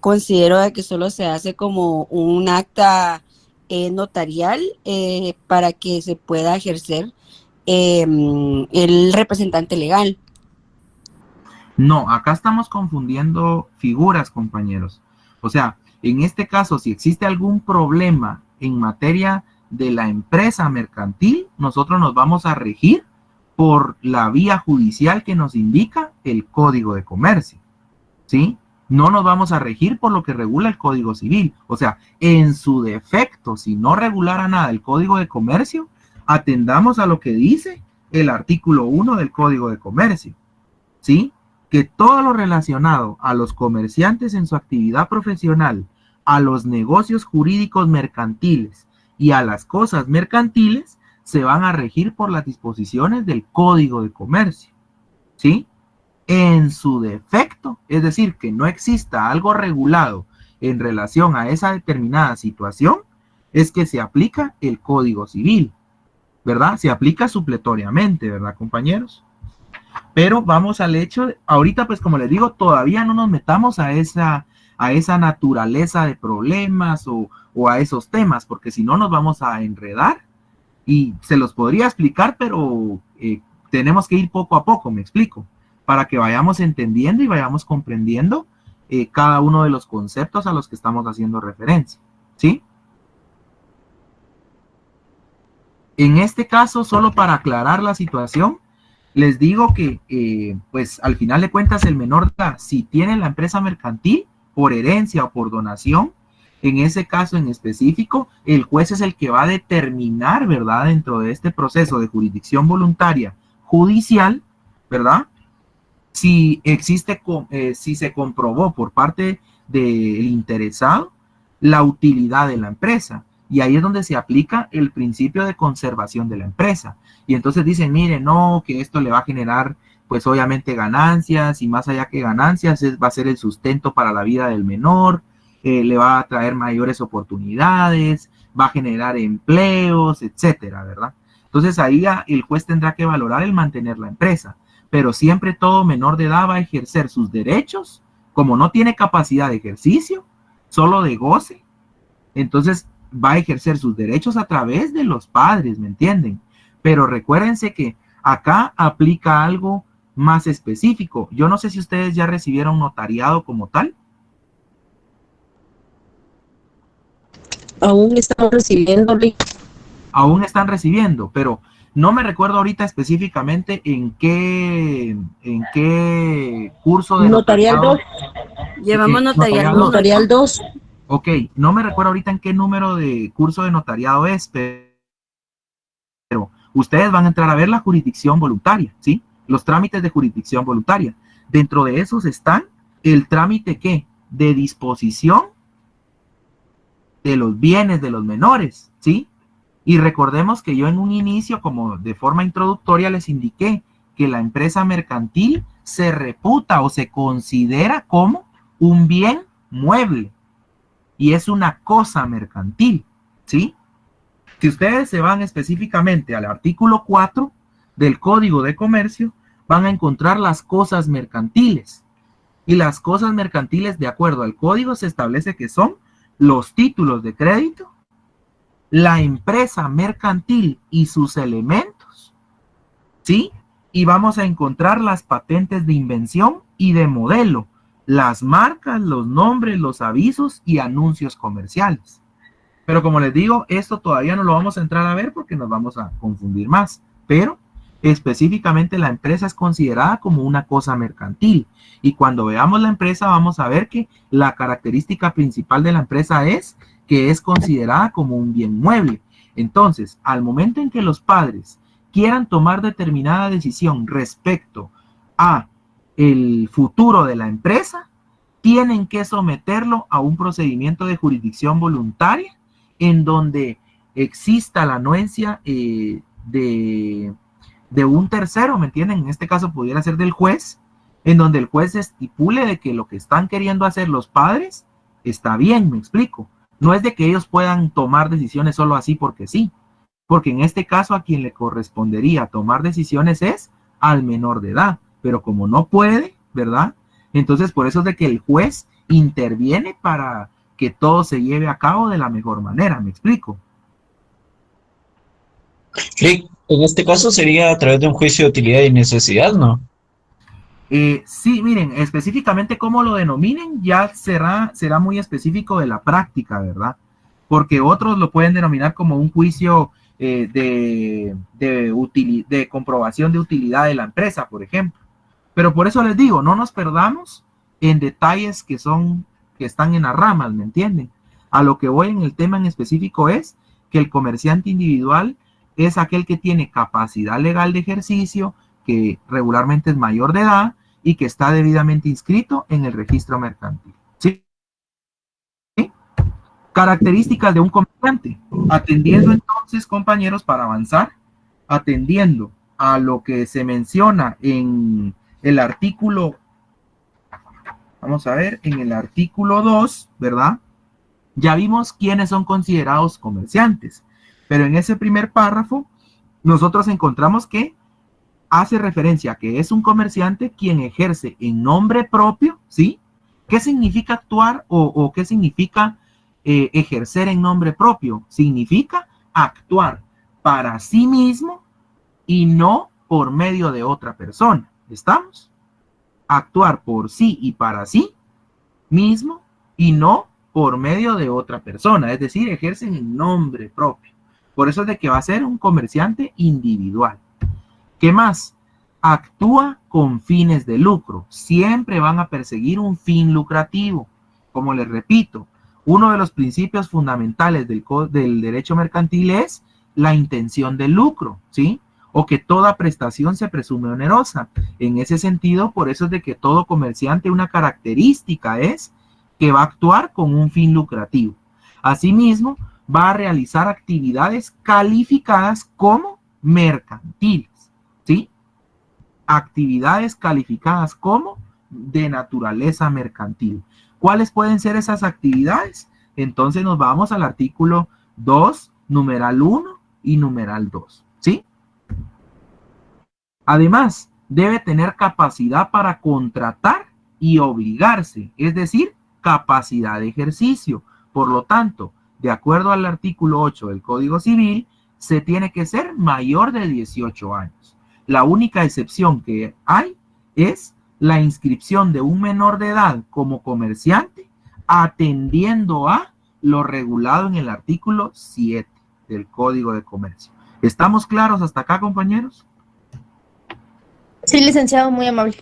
considero de que solo se hace como un acta notarial para que se pueda ejercer el representante legal. No, acá estamos confundiendo figuras, compañeros. O sea, en este caso, si existe algún problema en materia de la empresa mercantil, nosotros nos vamos a regir por la vía judicial que nos indica el Código de Comercio, ¿sí? No nos vamos a regir por lo que regula el Código Civil. O sea, en su defecto, si no regulara nada el Código de Comercio, atendamos a lo que dice el artículo 1 del Código de Comercio, ¿sí? Que todo lo relacionado a los comerciantes en su actividad profesional, a los negocios jurídicos mercantiles y a las cosas mercantiles se van a regir por las disposiciones del Código de Comercio, ¿sí? En su defecto, es decir, que no exista algo regulado en relación a esa determinada situación, es que se aplica el Código Civil, ¿verdad? Se aplica supletoriamente, ¿verdad, compañeros? Pero vamos al hecho, ahorita pues como les digo, todavía no nos metamos a esa naturaleza de problemas o a esos temas, porque si no nos vamos a enredar y se los podría explicar, pero tenemos que ir poco a poco, me explico, para que vayamos entendiendo y vayamos comprendiendo cada uno de los conceptos a los que estamos haciendo referencia, ¿sí? En este caso, solo para aclarar la situación, les digo que, pues, al final de cuentas, el menor de edad, si tiene la empresa mercantil por herencia o por donación, en ese caso en específico, el juez es el que va a determinar, ¿verdad?, dentro de este proceso de jurisdicción voluntaria judicial, ¿verdad?, si existe, si se comprobó por parte del interesado la utilidad de la empresa. Y ahí es donde se aplica el principio de conservación de la empresa. Y entonces dicen, mire, no, que esto le va a generar, pues obviamente ganancias, y más allá que ganancias, va a ser el sustento para la vida del menor, le va a traer mayores oportunidades, va a generar empleos, etcétera, ¿verdad? Entonces ahí el juez tendrá que valorar el mantener la empresa. Pero siempre todo menor de edad va a ejercer sus derechos, como no tiene capacidad de ejercicio, solo de goce, entonces va a ejercer sus derechos a través de los padres, ¿me entienden? Pero recuérdense que acá aplica algo más específico. Yo no sé si ustedes ya recibieron notariado como tal. Aún estamos recibiéndole. Aún están recibiendo, pero no me recuerdo ahorita específicamente en qué curso de Notarial notariado. 2. Llevamos notarial 2. Notarial 2. Ok, no me recuerdo ahorita en qué número de curso de notariado es, pero ustedes van a entrar a ver la jurisdicción voluntaria, ¿sí? Los trámites de jurisdicción voluntaria. Dentro de esos están el trámite, ¿qué? De disposición de los bienes de los menores, ¿sí? Y recordemos que yo en un inicio, como de forma introductoria, les indiqué que la empresa mercantil se reputa o se considera como un bien mueble y es una cosa mercantil, ¿sí? Si ustedes se van específicamente al artículo 4 del Código de Comercio, van a encontrar las cosas mercantiles. Y las cosas mercantiles, de acuerdo al código, se establece que son los títulos de crédito, la empresa mercantil y sus elementos, ¿sí? Y vamos a encontrar las patentes de invención y de modelo, las marcas, los nombres, los avisos y anuncios comerciales. Pero como les digo, esto todavía no lo vamos a entrar a ver porque nos vamos a confundir más. Pero específicamente la empresa es considerada como una cosa mercantil. Y cuando veamos la empresa vamos a ver que la característica principal de la empresa es que es considerada como un bien mueble. Entonces, al momento en que los padres quieran tomar determinada decisión respecto a el futuro de la empresa, tienen que someterlo a un procedimiento de jurisdicción voluntaria en donde exista la anuencia de un tercero, ¿me entienden? En este caso pudiera ser del juez, en donde el juez estipule de que lo que están queriendo hacer los padres está bien, me explico. No es de que ellos puedan tomar decisiones solo así porque sí, porque en este caso a quien le correspondería tomar decisiones es al menor de edad, pero como no puede, ¿verdad? Entonces por eso es de que el juez interviene para que todo se lleve a cabo de la mejor manera, ¿me explico? Sí, en este caso sería a través de un juicio de utilidad y necesidad, ¿no? Sí, miren, específicamente cómo lo denominen ya será muy específico de la práctica, ¿verdad? Porque otros lo pueden denominar como un juicio de comprobación de utilidad de la empresa, por ejemplo. Pero por eso les digo, no nos perdamos en detalles que están en las ramas, ¿me entienden? A lo que voy en el tema en específico es que el comerciante individual es aquel que tiene capacidad legal de ejercicio, que regularmente es mayor de edad y que está debidamente inscrito en el registro mercantil. ¿Sí? Características de un comerciante. Atendiendo entonces, compañeros, para avanzar, atendiendo a lo que se menciona en el artículo, vamos a ver, en el artículo 2, ¿verdad? Ya vimos quiénes son considerados comerciantes, pero en ese primer párrafo nosotros encontramos que hace referencia a que es un comerciante quien ejerce en nombre propio, ¿sí? ¿Qué significa actuar o qué significa ejercer en nombre propio? Significa actuar para sí mismo y no por medio de otra persona. ¿Estamos? Actuar por sí y para sí mismo y no por medio de otra persona, es decir, ejercen en nombre propio. Por eso es de que va a ser un comerciante individual. ¿Qué más? Actúa con fines de lucro. Siempre van a perseguir un fin lucrativo. Como les repito, uno de los principios fundamentales del derecho mercantil es la intención de lucro, ¿sí? O que toda prestación se presume onerosa. En ese sentido, por eso es de que todo comerciante, una característica es que va a actuar con un fin lucrativo. Asimismo, va a realizar actividades calificadas como mercantiles, ¿sí? Actividades calificadas como de naturaleza mercantil. ¿Cuáles pueden ser esas actividades? Entonces nos vamos al artículo 2, numeral 1 y numeral 2, ¿sí? Además, debe tener capacidad para contratar y obligarse, es decir, capacidad de ejercicio. Por lo tanto, de acuerdo al artículo 8 del Código Civil, se tiene que ser mayor de 18 años. La única excepción que hay es la inscripción de un menor de edad como comerciante, atendiendo a lo regulado en el artículo 7 del Código de Comercio. ¿Estamos claros hasta acá, compañeros? Sí, licenciado, muy amable.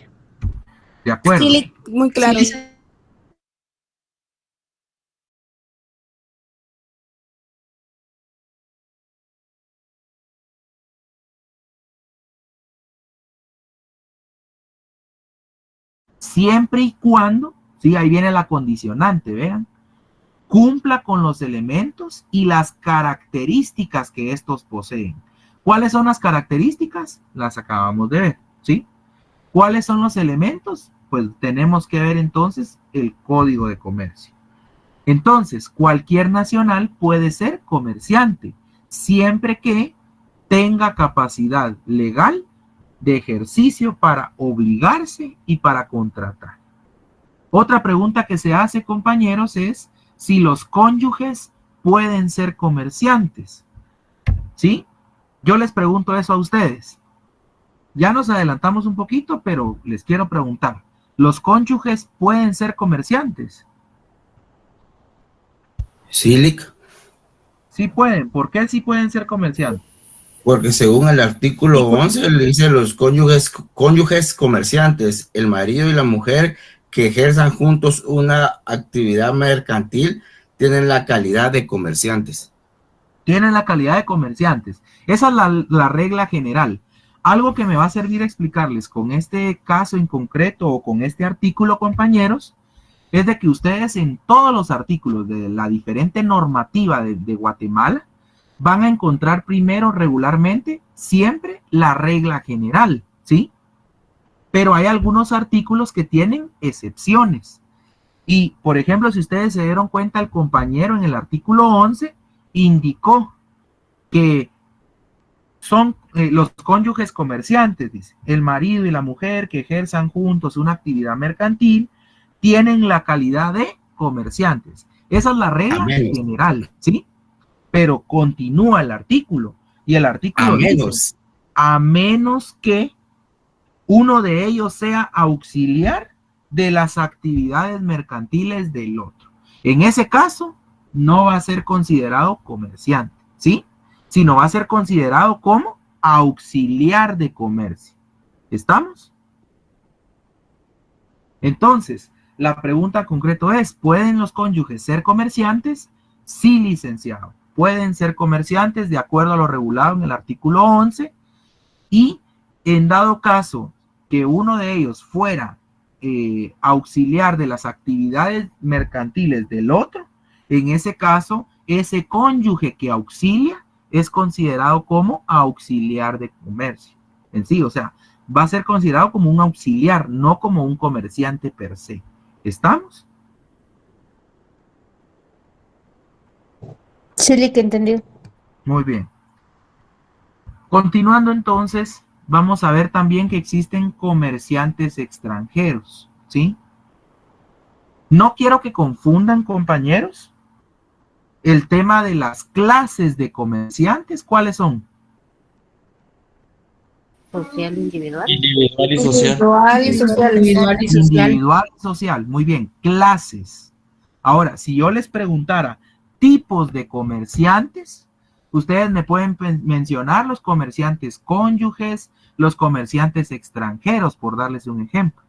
De acuerdo. Sí, muy claro. Sí, Siempre y cuando, sí, ahí viene la condicionante, vean, cumpla con los elementos y las características que estos poseen. ¿Cuáles son las características? Las acabamos de ver, ¿sí? ¿Cuáles son los elementos? Pues tenemos que ver entonces el Código de Comercio. Entonces, cualquier nacional puede ser comerciante, siempre que tenga capacidad legal de ejercicio para obligarse y para contratar. Otra pregunta que se hace, compañeros, es si los cónyuges pueden ser comerciantes. ¿Sí? Yo les pregunto eso a ustedes. Ya nos adelantamos un poquito, pero les quiero preguntar, ¿los cónyuges pueden ser comerciantes? Sí, Lic, Sí pueden. ¿Por qué sí pueden ser comerciantes? porque según el artículo 11 le dice los cónyuges comerciantes, el marido y la mujer que ejerzan juntos una actividad mercantil tienen la calidad de comerciantes. Tienen la calidad de comerciantes. Esa es la regla general. Algo que me va a servir a explicarles con este caso en concreto o con este artículo, compañeros, es de que ustedes en todos los artículos de la diferente normativa de Guatemala van a encontrar primero regularmente siempre la regla general, ¿sí? Pero hay algunos artículos que tienen excepciones. Y, por ejemplo, si ustedes se dieron cuenta, el compañero en el artículo 11 indicó que son los cónyuges comerciantes, dice, el marido y la mujer que ejerzan juntos una actividad mercantil, tienen la calidad de comerciantes. Esa es la regla general, ¿sí? Pero continúa el artículo, y el artículo dice, a menos que uno de ellos sea auxiliar de las actividades mercantiles del otro. En ese caso, no va a ser considerado comerciante, ¿sí? Sino va a ser considerado como auxiliar de comercio. ¿Estamos? Entonces, la pregunta concreta es, ¿pueden los cónyuges ser comerciantes? Sí, licenciado. Pueden ser comerciantes de acuerdo a lo regulado en el artículo 11 y en dado caso que uno de ellos fuera auxiliar de las actividades mercantiles del otro, en ese caso, ese cónyuge que auxilia es considerado como auxiliar de comercio. En sí, o sea, va a ser considerado como un auxiliar, no como un comerciante per se. ¿Estamos? Sí, que entendió. Muy bien. Continuando entonces, vamos a ver también que existen comerciantes extranjeros, ¿sí? No quiero que confundan, compañeros, el tema de las clases de comerciantes. ¿Cuáles son? Social, individual. Individual y social. Individual y social. Individual y social. Individual y social. Muy bien, clases. Ahora, si yo les preguntara tipos de comerciantes, ustedes me pueden mencionar los comerciantes cónyuges, los comerciantes extranjeros, por darles un ejemplo.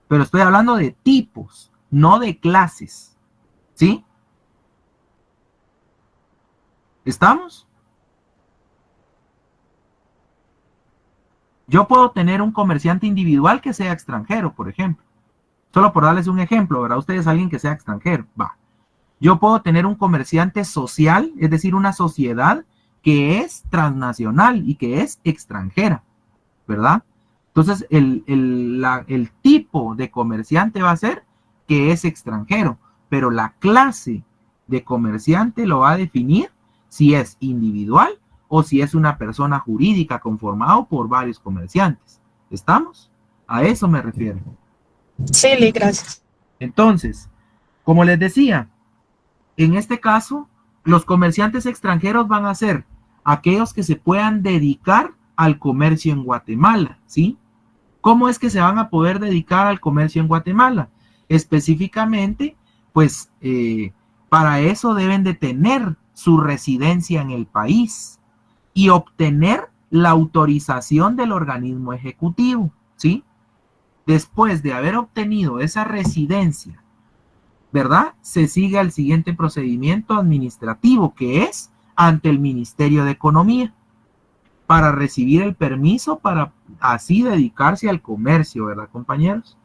Pero estoy hablando de tipos, no de clases. ¿Sí? ¿Estamos? Yo puedo tener un comerciante individual que sea extranjero, por ejemplo. Solo por darles un ejemplo, ¿verdad? Ustedes alguien que sea extranjero. Va. Yo puedo tener un comerciante social, es decir, una sociedad que es transnacional y que es extranjera, ¿verdad? Entonces, el tipo de comerciante va a ser que es extranjero, pero la clase de comerciante lo va a definir si es individual o si es una persona jurídica conformado por varios comerciantes. ¿Estamos? A eso me refiero. Sí, gracias. Entonces, como les decía, en este caso, los comerciantes extranjeros van a ser aquellos que se puedan dedicar al comercio en Guatemala, ¿sí? ¿Cómo es que se van a poder dedicar al comercio en Guatemala? Específicamente, pues, para eso deben de tener su residencia en el país y obtener la autorización del organismo ejecutivo, ¿sí? Después de haber obtenido esa residencia, ¿verdad? Se sigue al siguiente procedimiento administrativo, que es ante el Ministerio de Economía, para recibir el permiso para así dedicarse al comercio, ¿verdad, compañeros?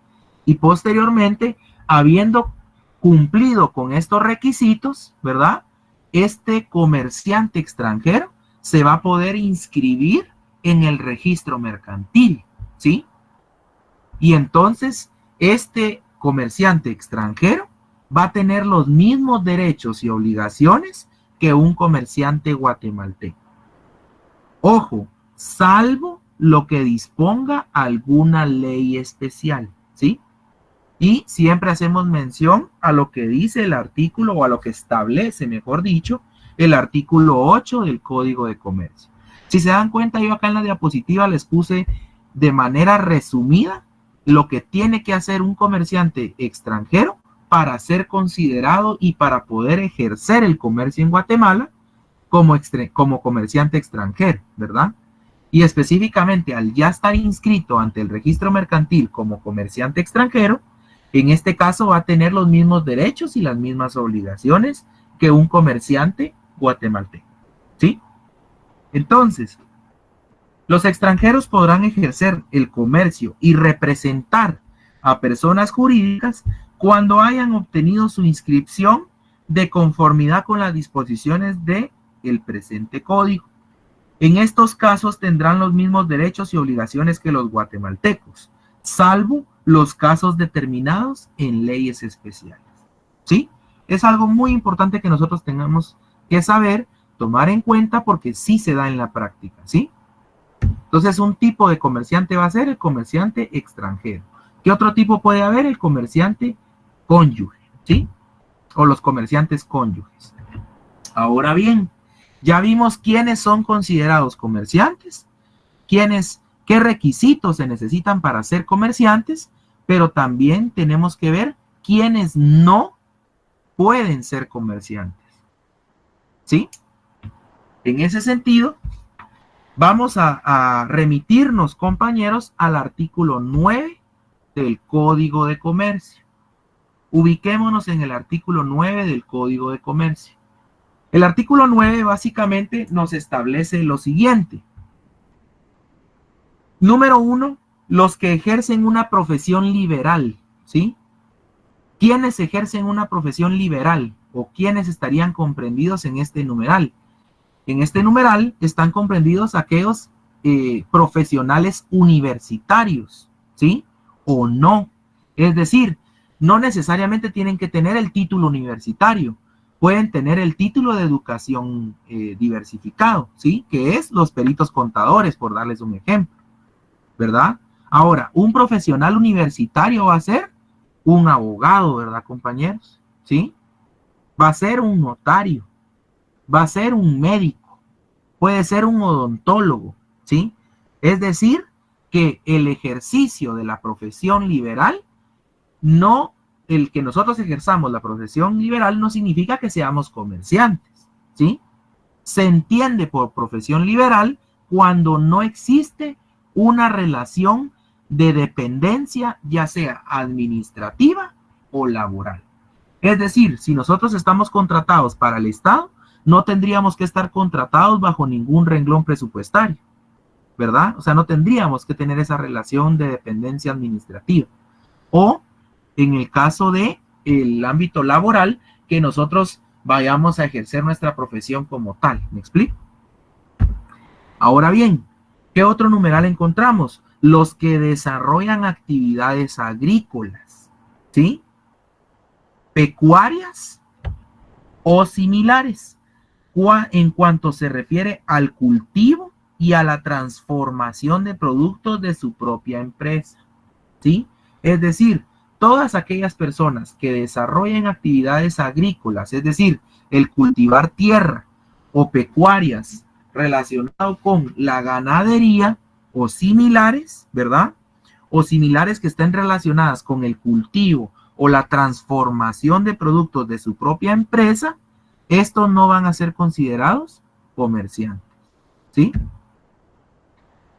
Y posteriormente, habiendo cumplido con estos requisitos, ¿verdad? Este comerciante extranjero se va a poder inscribir en el registro mercantil, ¿sí? Y entonces, este comerciante extranjero va a tener los mismos derechos y obligaciones que un comerciante guatemalteco. Ojo, salvo lo que disponga alguna ley especial, ¿sí? Y siempre hacemos mención a lo que dice el artículo, o a lo que establece, mejor dicho, el artículo 8 del Código de Comercio. Si se dan cuenta, yo acá en la diapositiva les puse de manera resumida lo que tiene que hacer un comerciante extranjero para ser considerado y para poder ejercer el comercio en Guatemala como comerciante extranjero, ¿verdad? Y específicamente al ya estar inscrito ante el registro mercantil como comerciante extranjero, en este caso va a tener los mismos derechos y las mismas obligaciones que un comerciante guatemalteco, ¿sí? Entonces, los extranjeros podrán ejercer el comercio y representar a personas jurídicas cuando hayan obtenido su inscripción de conformidad con las disposiciones del presente código. En estos casos tendrán los mismos derechos y obligaciones que los guatemaltecos, salvo los casos determinados en leyes especiales, ¿sí? Es algo muy importante que nosotros tengamos que saber, tomar en cuenta, porque sí se da en la práctica, ¿sí? Entonces, un tipo de comerciante va a ser el comerciante extranjero. ¿Qué otro tipo puede haber? El comerciante cónyuge, ¿sí? O los comerciantes cónyuges. Ahora bien, ya vimos quiénes son considerados comerciantes, quiénes qué requisitos se necesitan para ser comerciantes, pero también tenemos que ver quiénes no pueden ser comerciantes. ¿Sí? En ese sentido, vamos a remitirnos, compañeros, al artículo 9 del Código de Comercio. Ubiquémonos en el artículo 9 del Código de Comercio. El artículo 9 básicamente nos establece lo siguiente. Número 1, los que ejercen una profesión liberal, ¿sí? ¿Quiénes ejercen una profesión liberal o quiénes estarían comprendidos en este numeral? En este numeral están comprendidos aquellos profesionales universitarios, ¿sí? O no. Es decir, no necesariamente tienen que tener el título universitario. Pueden tener el título de educación diversificado, ¿sí? Que es los peritos contadores, por darles un ejemplo, ¿verdad? Ahora, un profesional universitario va a ser un abogado, ¿verdad, compañeros? ¿Sí? Va a ser un notario, va a ser un médico, puede ser un odontólogo, ¿sí? Es decir, que el ejercicio de la profesión liberal, no, el que nosotros ejerzamos la profesión liberal no significa que seamos comerciantes, ¿sí? Se entiende por profesión liberal cuando no existe una relación de dependencia, ya sea administrativa o laboral. Es decir, si nosotros estamos contratados para el Estado, no tendríamos que estar contratados bajo ningún renglón presupuestario, ¿verdad? O sea, no tendríamos que tener esa relación de dependencia administrativa. O en el caso de el ámbito laboral, que nosotros vayamos a ejercer nuestra profesión como tal. ¿Me explico? Ahora bien, ¿qué otro numeral encontramos? Los que desarrollan actividades agrícolas, ¿sí? Pecuarias o similares, en cuanto se refiere al cultivo y a la transformación de productos de su propia empresa, ¿sí? Es decir, todas aquellas personas que desarrollen actividades agrícolas, es decir, el cultivar tierra o pecuarias relacionado con la ganadería o similares, ¿verdad? O similares que estén relacionadas con el cultivo o la transformación de productos de su propia empresa, estos no van a ser considerados comerciantes, ¿sí?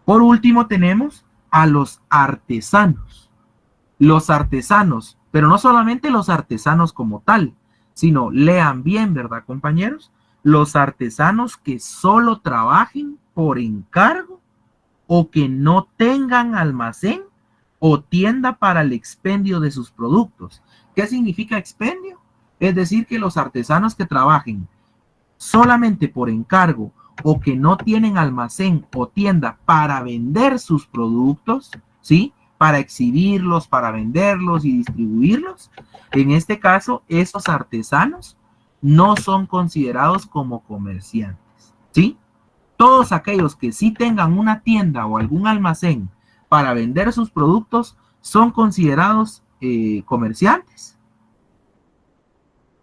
Por último tenemos a los artesanos. Los artesanos, pero no solamente los artesanos como tal, sino lean bien, ¿verdad, compañeros? Los artesanos que solo trabajen por encargo o que no tengan almacén o tienda para el expendio de sus productos. ¿Qué significa expendio? Es decir, que los artesanos que trabajen solamente por encargo o que no tienen almacén o tienda para vender sus productos, ¿sí? Para exhibirlos, para venderlos y distribuirlos. En este caso, esos artesanos no son considerados como comerciantes, ¿sí? Todos aquellos que sí tengan una tienda o algún almacén para vender sus productos son considerados comerciantes.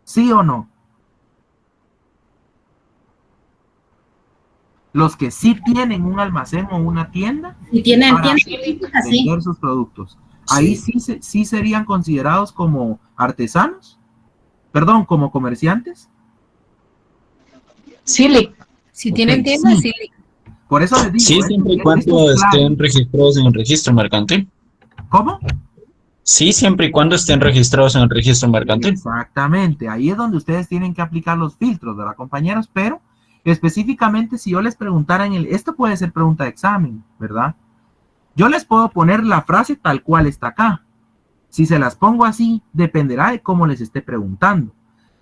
¿Sí o no? Los que sí tienen un almacén o una tienda Y tienen para tiendas así. vender sus productos. Ahí sí serían considerados como artesanos, perdón, como comerciantes. Sí, Si Ok, tienen tiendas, sí. sí. Por eso les digo. Sí, siempre y esto cuando es clave. estén registrados en el registro mercantil. ¿Cómo? Sí, siempre y cuando estén registrados en el registro mercantil. Exactamente, ahí es donde ustedes tienen que aplicar los filtros, ¿verdad, compañeros? Pero específicamente si yo les preguntara esto puede ser pregunta de examen, ¿verdad? Yo les puedo poner la frase tal cual está acá. Si se las pongo así, dependerá de cómo les esté preguntando.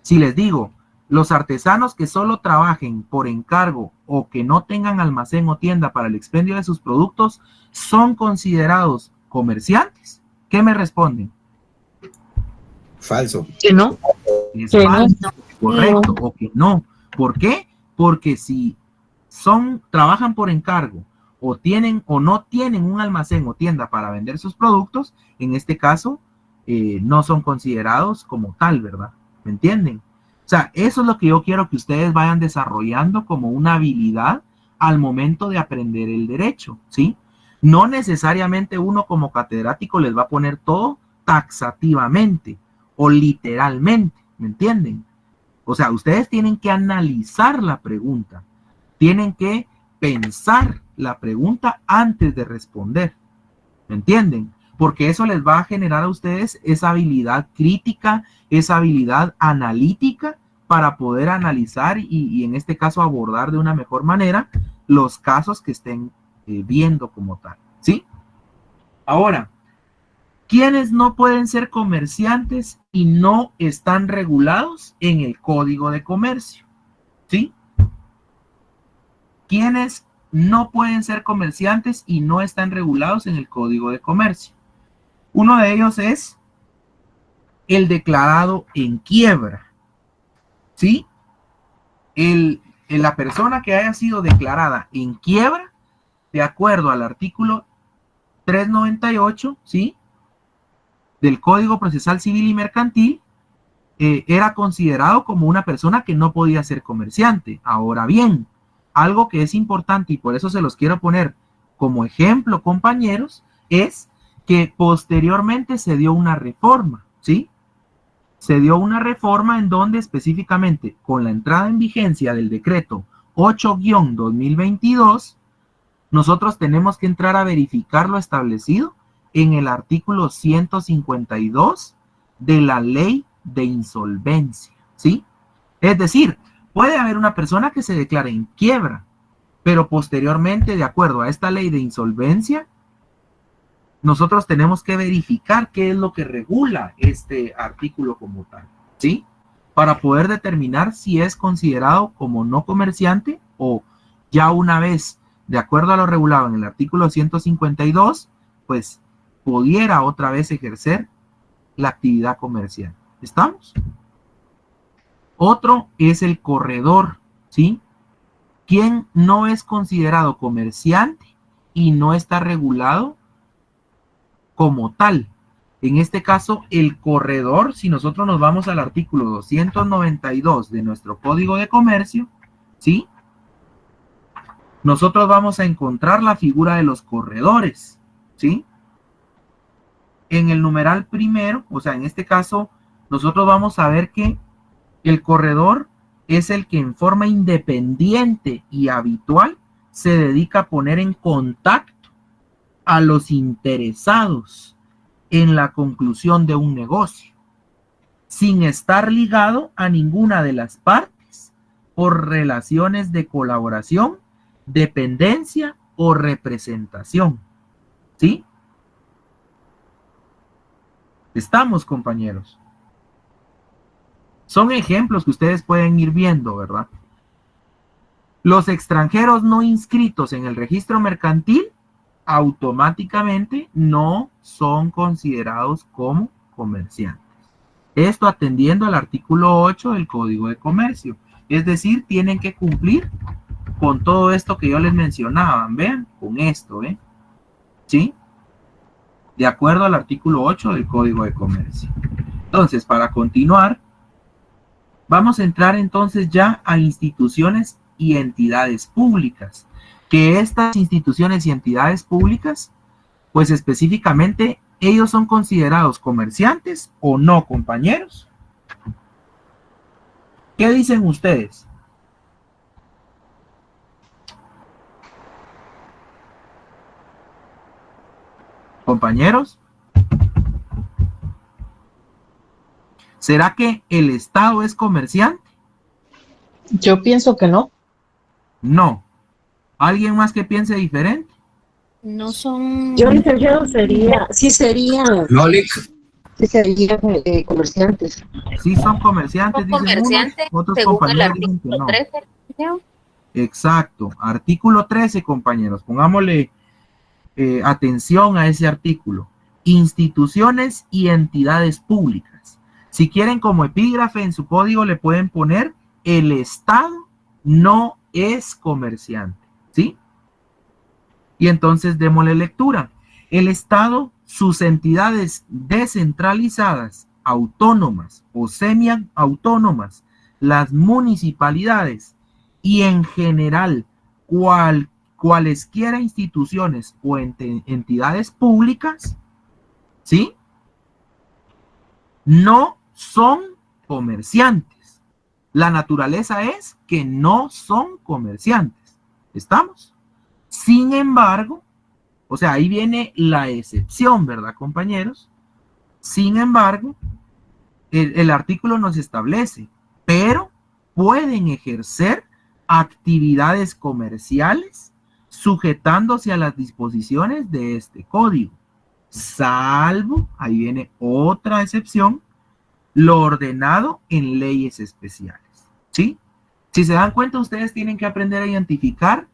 Si les digo, los artesanos que solo trabajen por encargo o que no tengan almacén o tienda para el expendio de sus productos, ¿son considerados comerciantes? ¿Qué me responden? Falso. que no. Es Que no. falso, correcto, o que no. ¿Por qué? Porque si trabajan por encargo o tienen o no tienen un almacén o tienda para vender sus productos, en este caso no son considerados como tal, ¿verdad? ¿Me entienden? O sea, eso es lo que yo quiero que ustedes vayan desarrollando como una habilidad al momento de aprender el derecho, ¿sí? No necesariamente uno como catedrático les va a poner todo taxativamente o literalmente, ¿me entienden? O sea, ustedes tienen que analizar la pregunta, tienen que pensar la pregunta antes de responder, ¿me entienden? Porque eso les va a generar a ustedes esa habilidad crítica, esa habilidad analítica para poder analizar y en este caso abordar de una mejor manera los casos que estén viendo como tal, ¿sí? Ahora, ¿quiénes no pueden ser comerciantes y no están regulados en el Código de Comercio? ¿Sí? ¿Quiénes no pueden ser comerciantes y no están regulados en el Código de Comercio? Uno de ellos es el declarado en quiebra, ¿sí? La persona que haya sido declarada en quiebra, de acuerdo al artículo 398, ¿sí?, del Código Procesal Civil y Mercantil, era considerado como una persona que no podía ser comerciante. Ahora bien, algo que es importante y por eso se los quiero poner como ejemplo, compañeros, es que posteriormente se dio una reforma, ¿sí? Se dio una reforma en donde específicamente con la entrada en vigencia del decreto 8-2022, nosotros tenemos que entrar a verificar lo establecido en el artículo 152 de la ley de insolvencia, ¿sí? Es decir, puede haber una persona que se declare en quiebra, pero posteriormente, de acuerdo a esta ley de insolvencia, nosotros tenemos que verificar qué es lo que regula este artículo como tal, ¿sí? Para poder determinar si es considerado como no comerciante o ya una vez, de acuerdo a lo regulado en el artículo 152, pues pudiera otra vez ejercer la actividad comercial. ¿Estamos? Otro es el corredor, ¿sí? ¿Quién no es considerado comerciante y no está regulado como tal? En este caso, el corredor, si nosotros nos vamos al artículo 292 de nuestro Código de Comercio, ¿sí?, nosotros vamos a encontrar la figura de los corredores, ¿sí? En el numeral primero, o sea, en este caso, nosotros vamos a ver que el corredor es el que en forma independiente y habitual se dedica a poner en contacto a los interesados en la conclusión de un negocio, sin estar ligado a ninguna de las partes por relaciones de colaboración, dependencia o representación, ¿sí? Estamos, compañeros. Son ejemplos que ustedes pueden ir viendo, ¿verdad? Los extranjeros no inscritos en el registro mercantil automáticamente no son considerados como comerciantes. Esto atendiendo al artículo 8 del Código de Comercio. Es decir, tienen que cumplir con todo esto que yo les mencionaba. Vean, con esto, ¿eh? ¿Sí? De acuerdo al artículo 8 del Código de Comercio. Entonces, para continuar, vamos a entrar entonces ya a instituciones y entidades públicas. Que estas instituciones y entidades públicas, pues específicamente, ellos son considerados comerciantes o no, compañeros. ¿Qué dicen ustedes? Compañeros, ¿será que el Estado es comerciante? Yo pienso que no. No. ¿Alguien más que piense diferente? No son... Yo, licenciado, sí serían comerciantes. Sí son comerciantes, dicen comerciantes, unos, otros según el compañeros dicen que artículo no. 13, licenciado. Exacto. Artículo 13, compañeros. Pongámosle atención a ese artículo. Instituciones y entidades públicas. Si quieren como epígrafe en su código le pueden poner: el Estado no es comerciante, ¿sí? Y entonces démosle lectura. El Estado, sus entidades descentralizadas, autónomas o semiautónomas, las municipalidades y en general cualesquiera instituciones o entidades públicas, ¿sí? No son comerciantes. La naturaleza es que no son comerciantes. ¿Estamos? Sin embargo, o sea, ahí viene la excepción, ¿verdad, compañeros? Sin embargo, el artículo nos establece, pero pueden ejercer actividades comerciales sujetándose a las disposiciones de este código, salvo, ahí viene otra excepción, lo ordenado en leyes especiales, ¿sí? Si se dan cuenta, ustedes tienen que aprender a identificar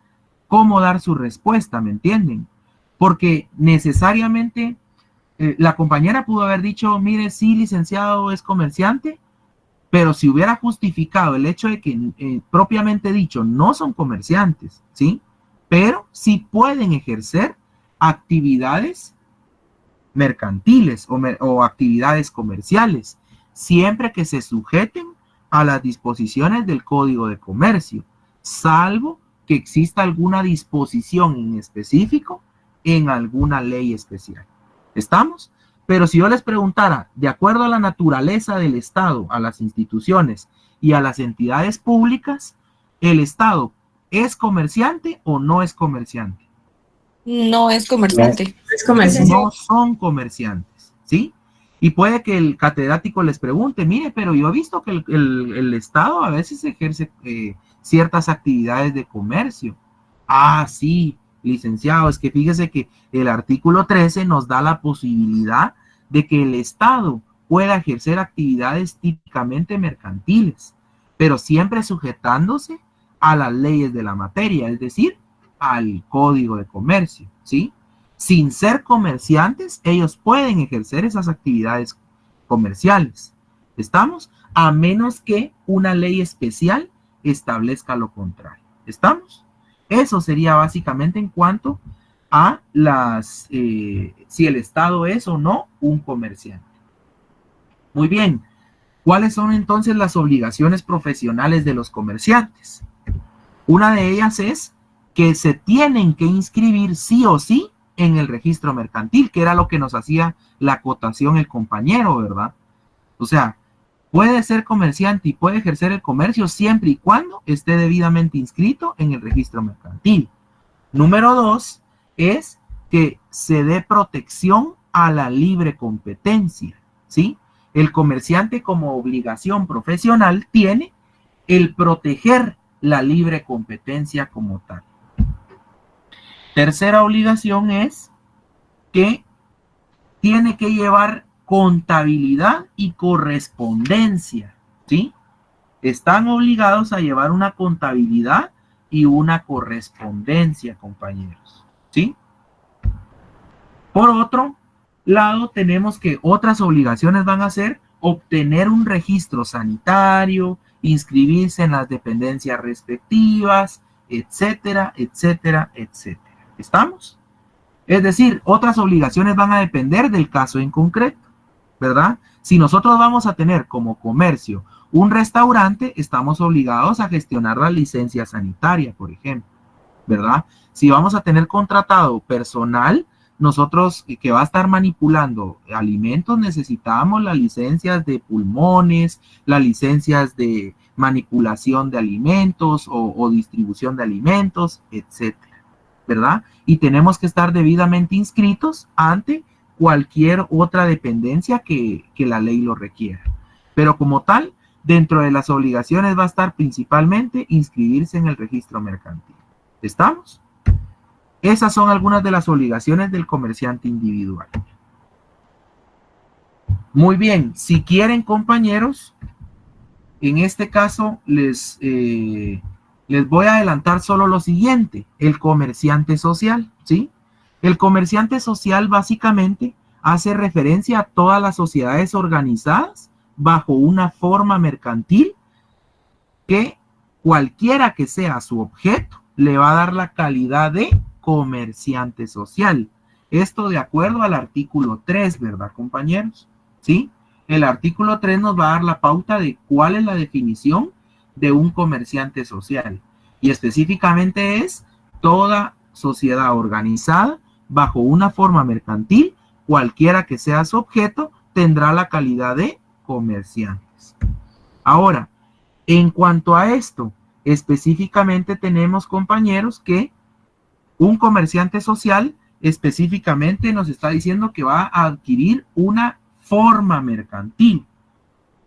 cómo dar su respuesta, ¿me entienden? Porque necesariamente la compañera pudo haber dicho, mire, sí, licenciado, es comerciante, pero si hubiera justificado el hecho de que propiamente dicho no son comerciantes, ¿sí? Pero sí pueden ejercer actividades mercantiles o actividades comerciales, siempre que se sujeten a las disposiciones del Código de Comercio, salvo que exista alguna disposición en específico en alguna ley especial. ¿Estamos? Pero si yo les preguntara, de acuerdo a la naturaleza del Estado, a las instituciones y a las entidades públicas, ¿el Estado es comerciante o no es comerciante? No es comerciante. Es comerciante. No son comerciantes, ¿sí? Y puede que el catedrático les pregunte, mire, pero yo he visto que el Estado a veces ejerce ciertas actividades de comercio. Ah, sí, licenciado, es que fíjese que el artículo 13 nos da la posibilidad de que el Estado pueda ejercer actividades típicamente mercantiles, pero siempre sujetándose a las leyes de la materia, es decir, al Código de Comercio, ¿sí? Sin ser comerciantes, ellos pueden ejercer esas actividades comerciales. ¿Estamos? A menos que una ley especial establezca lo contrario. ¿Estamos? Eso sería básicamente en cuanto a las si el Estado es o no un comerciante. Muy bien. ¿Cuáles son entonces las obligaciones profesionales de los comerciantes? Una de ellas es que se tienen que inscribir sí o sí en el registro mercantil, que era lo que nos hacía la acotación el compañero, ¿verdad? O sea, puede ser comerciante y puede ejercer el comercio siempre y cuando esté debidamente inscrito en el registro mercantil. Número 2 es que se dé protección a la libre competencia, ¿sí? El comerciante como obligación profesional tiene el proteger la libre competencia como tal. Tercera obligación es que tiene que llevar contabilidad y correspondencia, ¿sí? Están obligados a llevar una contabilidad y una correspondencia, compañeros, ¿sí? Por otro lado, tenemos que otras obligaciones van a ser obtener un registro sanitario, inscribirse en las dependencias respectivas, etcétera, etcétera, etcétera. ¿Estamos? Es decir, otras obligaciones van a depender del caso en concreto, ¿verdad? Si nosotros vamos a tener como comercio un restaurante, estamos obligados a gestionar la licencia sanitaria, por ejemplo, ¿verdad? Si vamos a tener contratado personal, nosotros que va a estar manipulando alimentos, necesitamos las licencias de pulmones, las licencias de manipulación de alimentos o distribución de alimentos, etcétera, ¿verdad? Y tenemos que estar debidamente inscritos ante cualquier otra dependencia que la ley lo requiera. Pero como tal, dentro de las obligaciones va a estar principalmente inscribirse en el registro mercantil. ¿Estamos? Esas son algunas de las obligaciones del comerciante individual. Muy bien, si quieren, compañeros, en este caso les voy a adelantar solo lo siguiente: el comerciante social, ¿sí? El comerciante social básicamente hace referencia a todas las sociedades organizadas bajo una forma mercantil que cualquiera que sea su objeto le va a dar la calidad de comerciante social. Esto de acuerdo al artículo 3, ¿verdad, compañeros? ¿Sí? El artículo 3 nos va a dar la pauta de cuál es la definición de un comerciante social. Y específicamente es toda sociedad organizada bajo una forma mercantil, cualquiera que sea su objeto, tendrá la calidad de comerciantes. Ahora, en cuanto a esto, específicamente tenemos, compañeros, que un comerciante social específicamente nos está diciendo que va a adquirir una forma mercantil.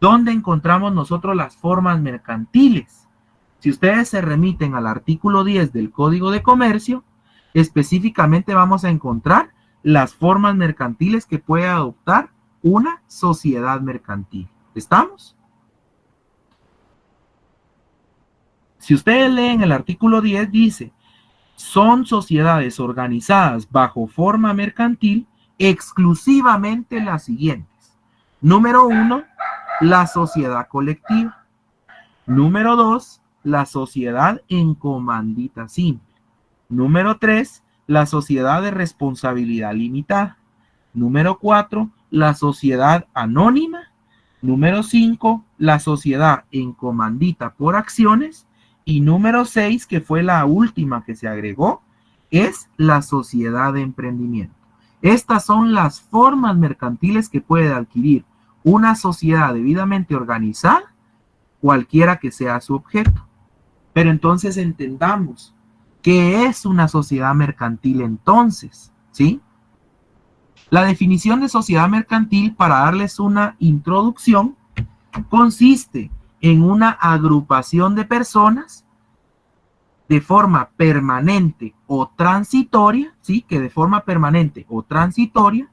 ¿Dónde encontramos nosotros las formas mercantiles? Si ustedes se remiten al artículo 10 del Código de Comercio, específicamente vamos a encontrar las formas mercantiles que puede adoptar una sociedad mercantil. ¿Estamos? Si ustedes leen el artículo 10, dice, son sociedades organizadas bajo forma mercantil exclusivamente las siguientes. Número 1, la sociedad colectiva. Número 2, la sociedad en comandita simple. Número 3, la sociedad de responsabilidad limitada. Número 4, la sociedad anónima. Número 5, la sociedad en comandita por acciones. Y número 6, que fue la última que se agregó, es la sociedad de emprendimiento. Estas son las formas mercantiles que puede adquirir una sociedad debidamente organizada, cualquiera que sea su objeto. Pero entonces entendamos qué es una sociedad mercantil entonces, ¿sí? La definición de sociedad mercantil, para darles una introducción, consiste en una agrupación de personas de forma permanente o transitoria, ¿sí? Que de forma permanente o transitoria,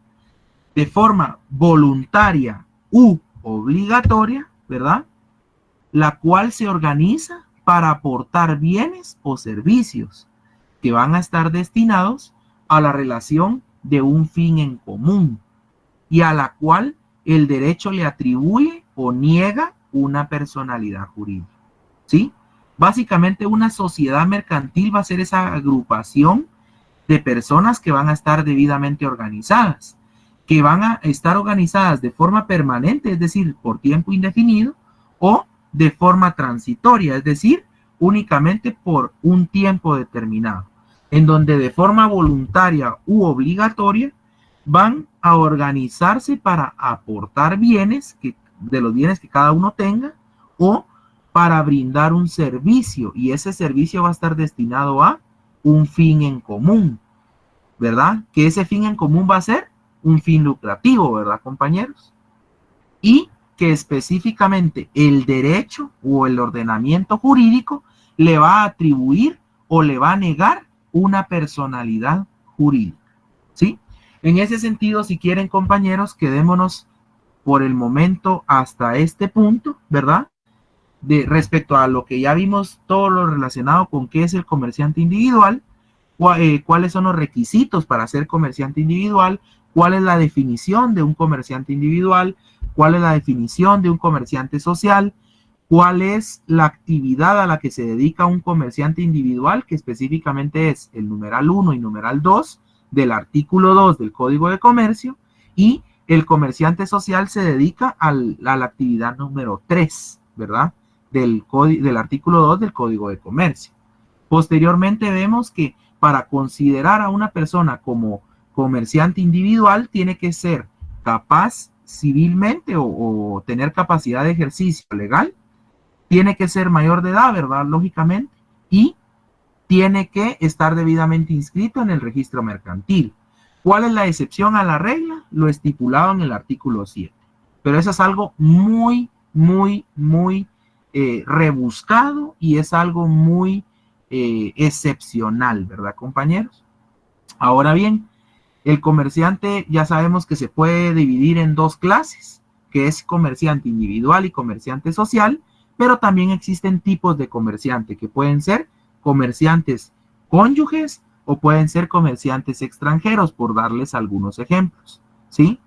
de forma voluntaria u obligatoria, ¿verdad? La cual se organiza para aportar bienes o servicios que van a estar destinados a la relación de un fin en común y a la cual el derecho le atribuye o niega una personalidad jurídica, ¿sí? Básicamente una sociedad mercantil va a ser esa agrupación de personas que van a estar debidamente organizadas, que van a estar organizadas de forma permanente, es decir, por tiempo indefinido, o de forma transitoria, es decir, únicamente por un tiempo determinado, en donde de forma voluntaria u obligatoria van a organizarse para aportar bienes, de los bienes que cada uno tenga, o para brindar un servicio, y ese servicio va a estar destinado a un fin en común, ¿verdad? Que ese fin en común va a ser un fin lucrativo, ¿verdad, compañeros? Y que específicamente el derecho o el ordenamiento jurídico le va a atribuir o le va a negar una personalidad jurídica, ¿sí? En ese sentido, si quieren, compañeros, quedémonos por el momento hasta este punto, ¿verdad? Respecto a lo que ya vimos, todo lo relacionado con qué es el comerciante individual, cuáles son los requisitos para ser comerciante individual, cuál es la definición de un comerciante individual, cuál es la definición de un comerciante social, cuál es la actividad a la que se dedica un comerciante individual, que específicamente es el numeral 1 y numeral 2 del artículo 2 del Código de Comercio, y el comerciante social se dedica a la actividad número 3, ¿verdad? Del artículo 2 del Código de Comercio. Posteriormente vemos que para considerar a una persona como comerciante individual tiene que ser capaz civilmente o tener capacidad de ejercicio legal, tiene que ser mayor de edad, ¿verdad? Lógicamente, y tiene que estar debidamente inscrito en el registro mercantil. ¿Cuál es la excepción a la regla? Lo estipulado en el artículo 7. Pero eso es algo muy rebuscado y es algo muy excepcional, ¿verdad, compañeros? Ahora bien, el comerciante ya sabemos que se puede dividir en dos clases, que es comerciante individual y comerciante social, pero también existen tipos de comerciante que pueden ser comerciantes cónyuges o pueden ser comerciantes extranjeros, por darles algunos ejemplos, ¿sí?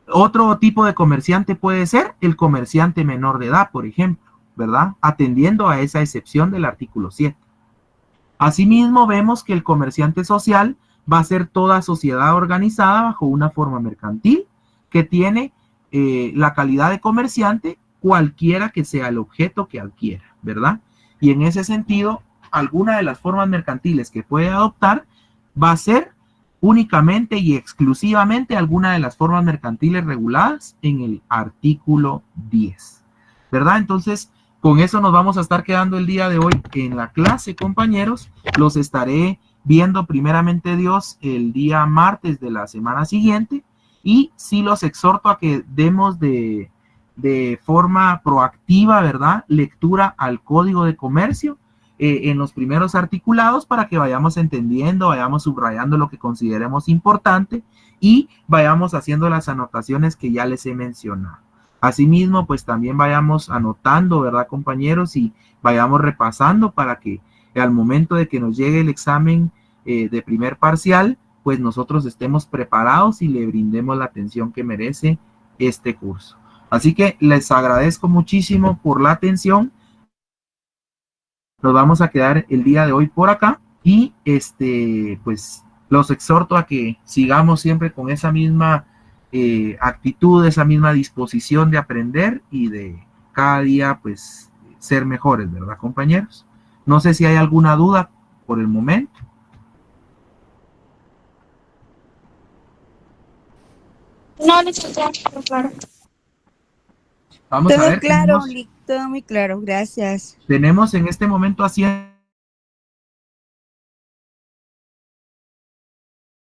Otro tipo de comerciante puede ser el comerciante menor de edad, por ejemplo, ¿verdad? Atendiendo a esa excepción del artículo 7. Asimismo, vemos que el comerciante social va a ser toda sociedad organizada bajo una forma mercantil que tiene la calidad de comerciante cualquiera que sea el objeto que adquiera, ¿verdad? Y en ese sentido, alguna de las formas mercantiles que puede adoptar va a ser únicamente y exclusivamente alguna de las formas mercantiles reguladas en el artículo 10, ¿verdad? Entonces, con eso nos vamos a estar quedando el día de hoy en la clase, compañeros. Los estaré viendo primeramente Dios el día martes de la semana siguiente, y sí los exhorto a que demos de forma proactiva, ¿verdad?, lectura al Código de Comercio en los primeros articulados, para que vayamos entendiendo, vayamos subrayando lo que consideremos importante y vayamos haciendo las anotaciones que ya les he mencionado. Asimismo, pues también vayamos anotando, ¿verdad, compañeros? Y vayamos repasando para que al momento de que nos llegue el examen de primer parcial, pues nosotros estemos preparados y le brindemos la atención que merece este curso. Así que les agradezco muchísimo por la atención. Nos vamos a quedar el día de hoy por acá y pues los exhorto a que sigamos siempre con esa misma actitud, esa misma disposición de aprender y de cada día pues ser mejores, ¿verdad, compañeros? No sé si hay alguna duda por el momento. No, licenciado, claro. Vamos a Todo ver. claro, todo muy claro, gracias. Tenemos en este momento haciendo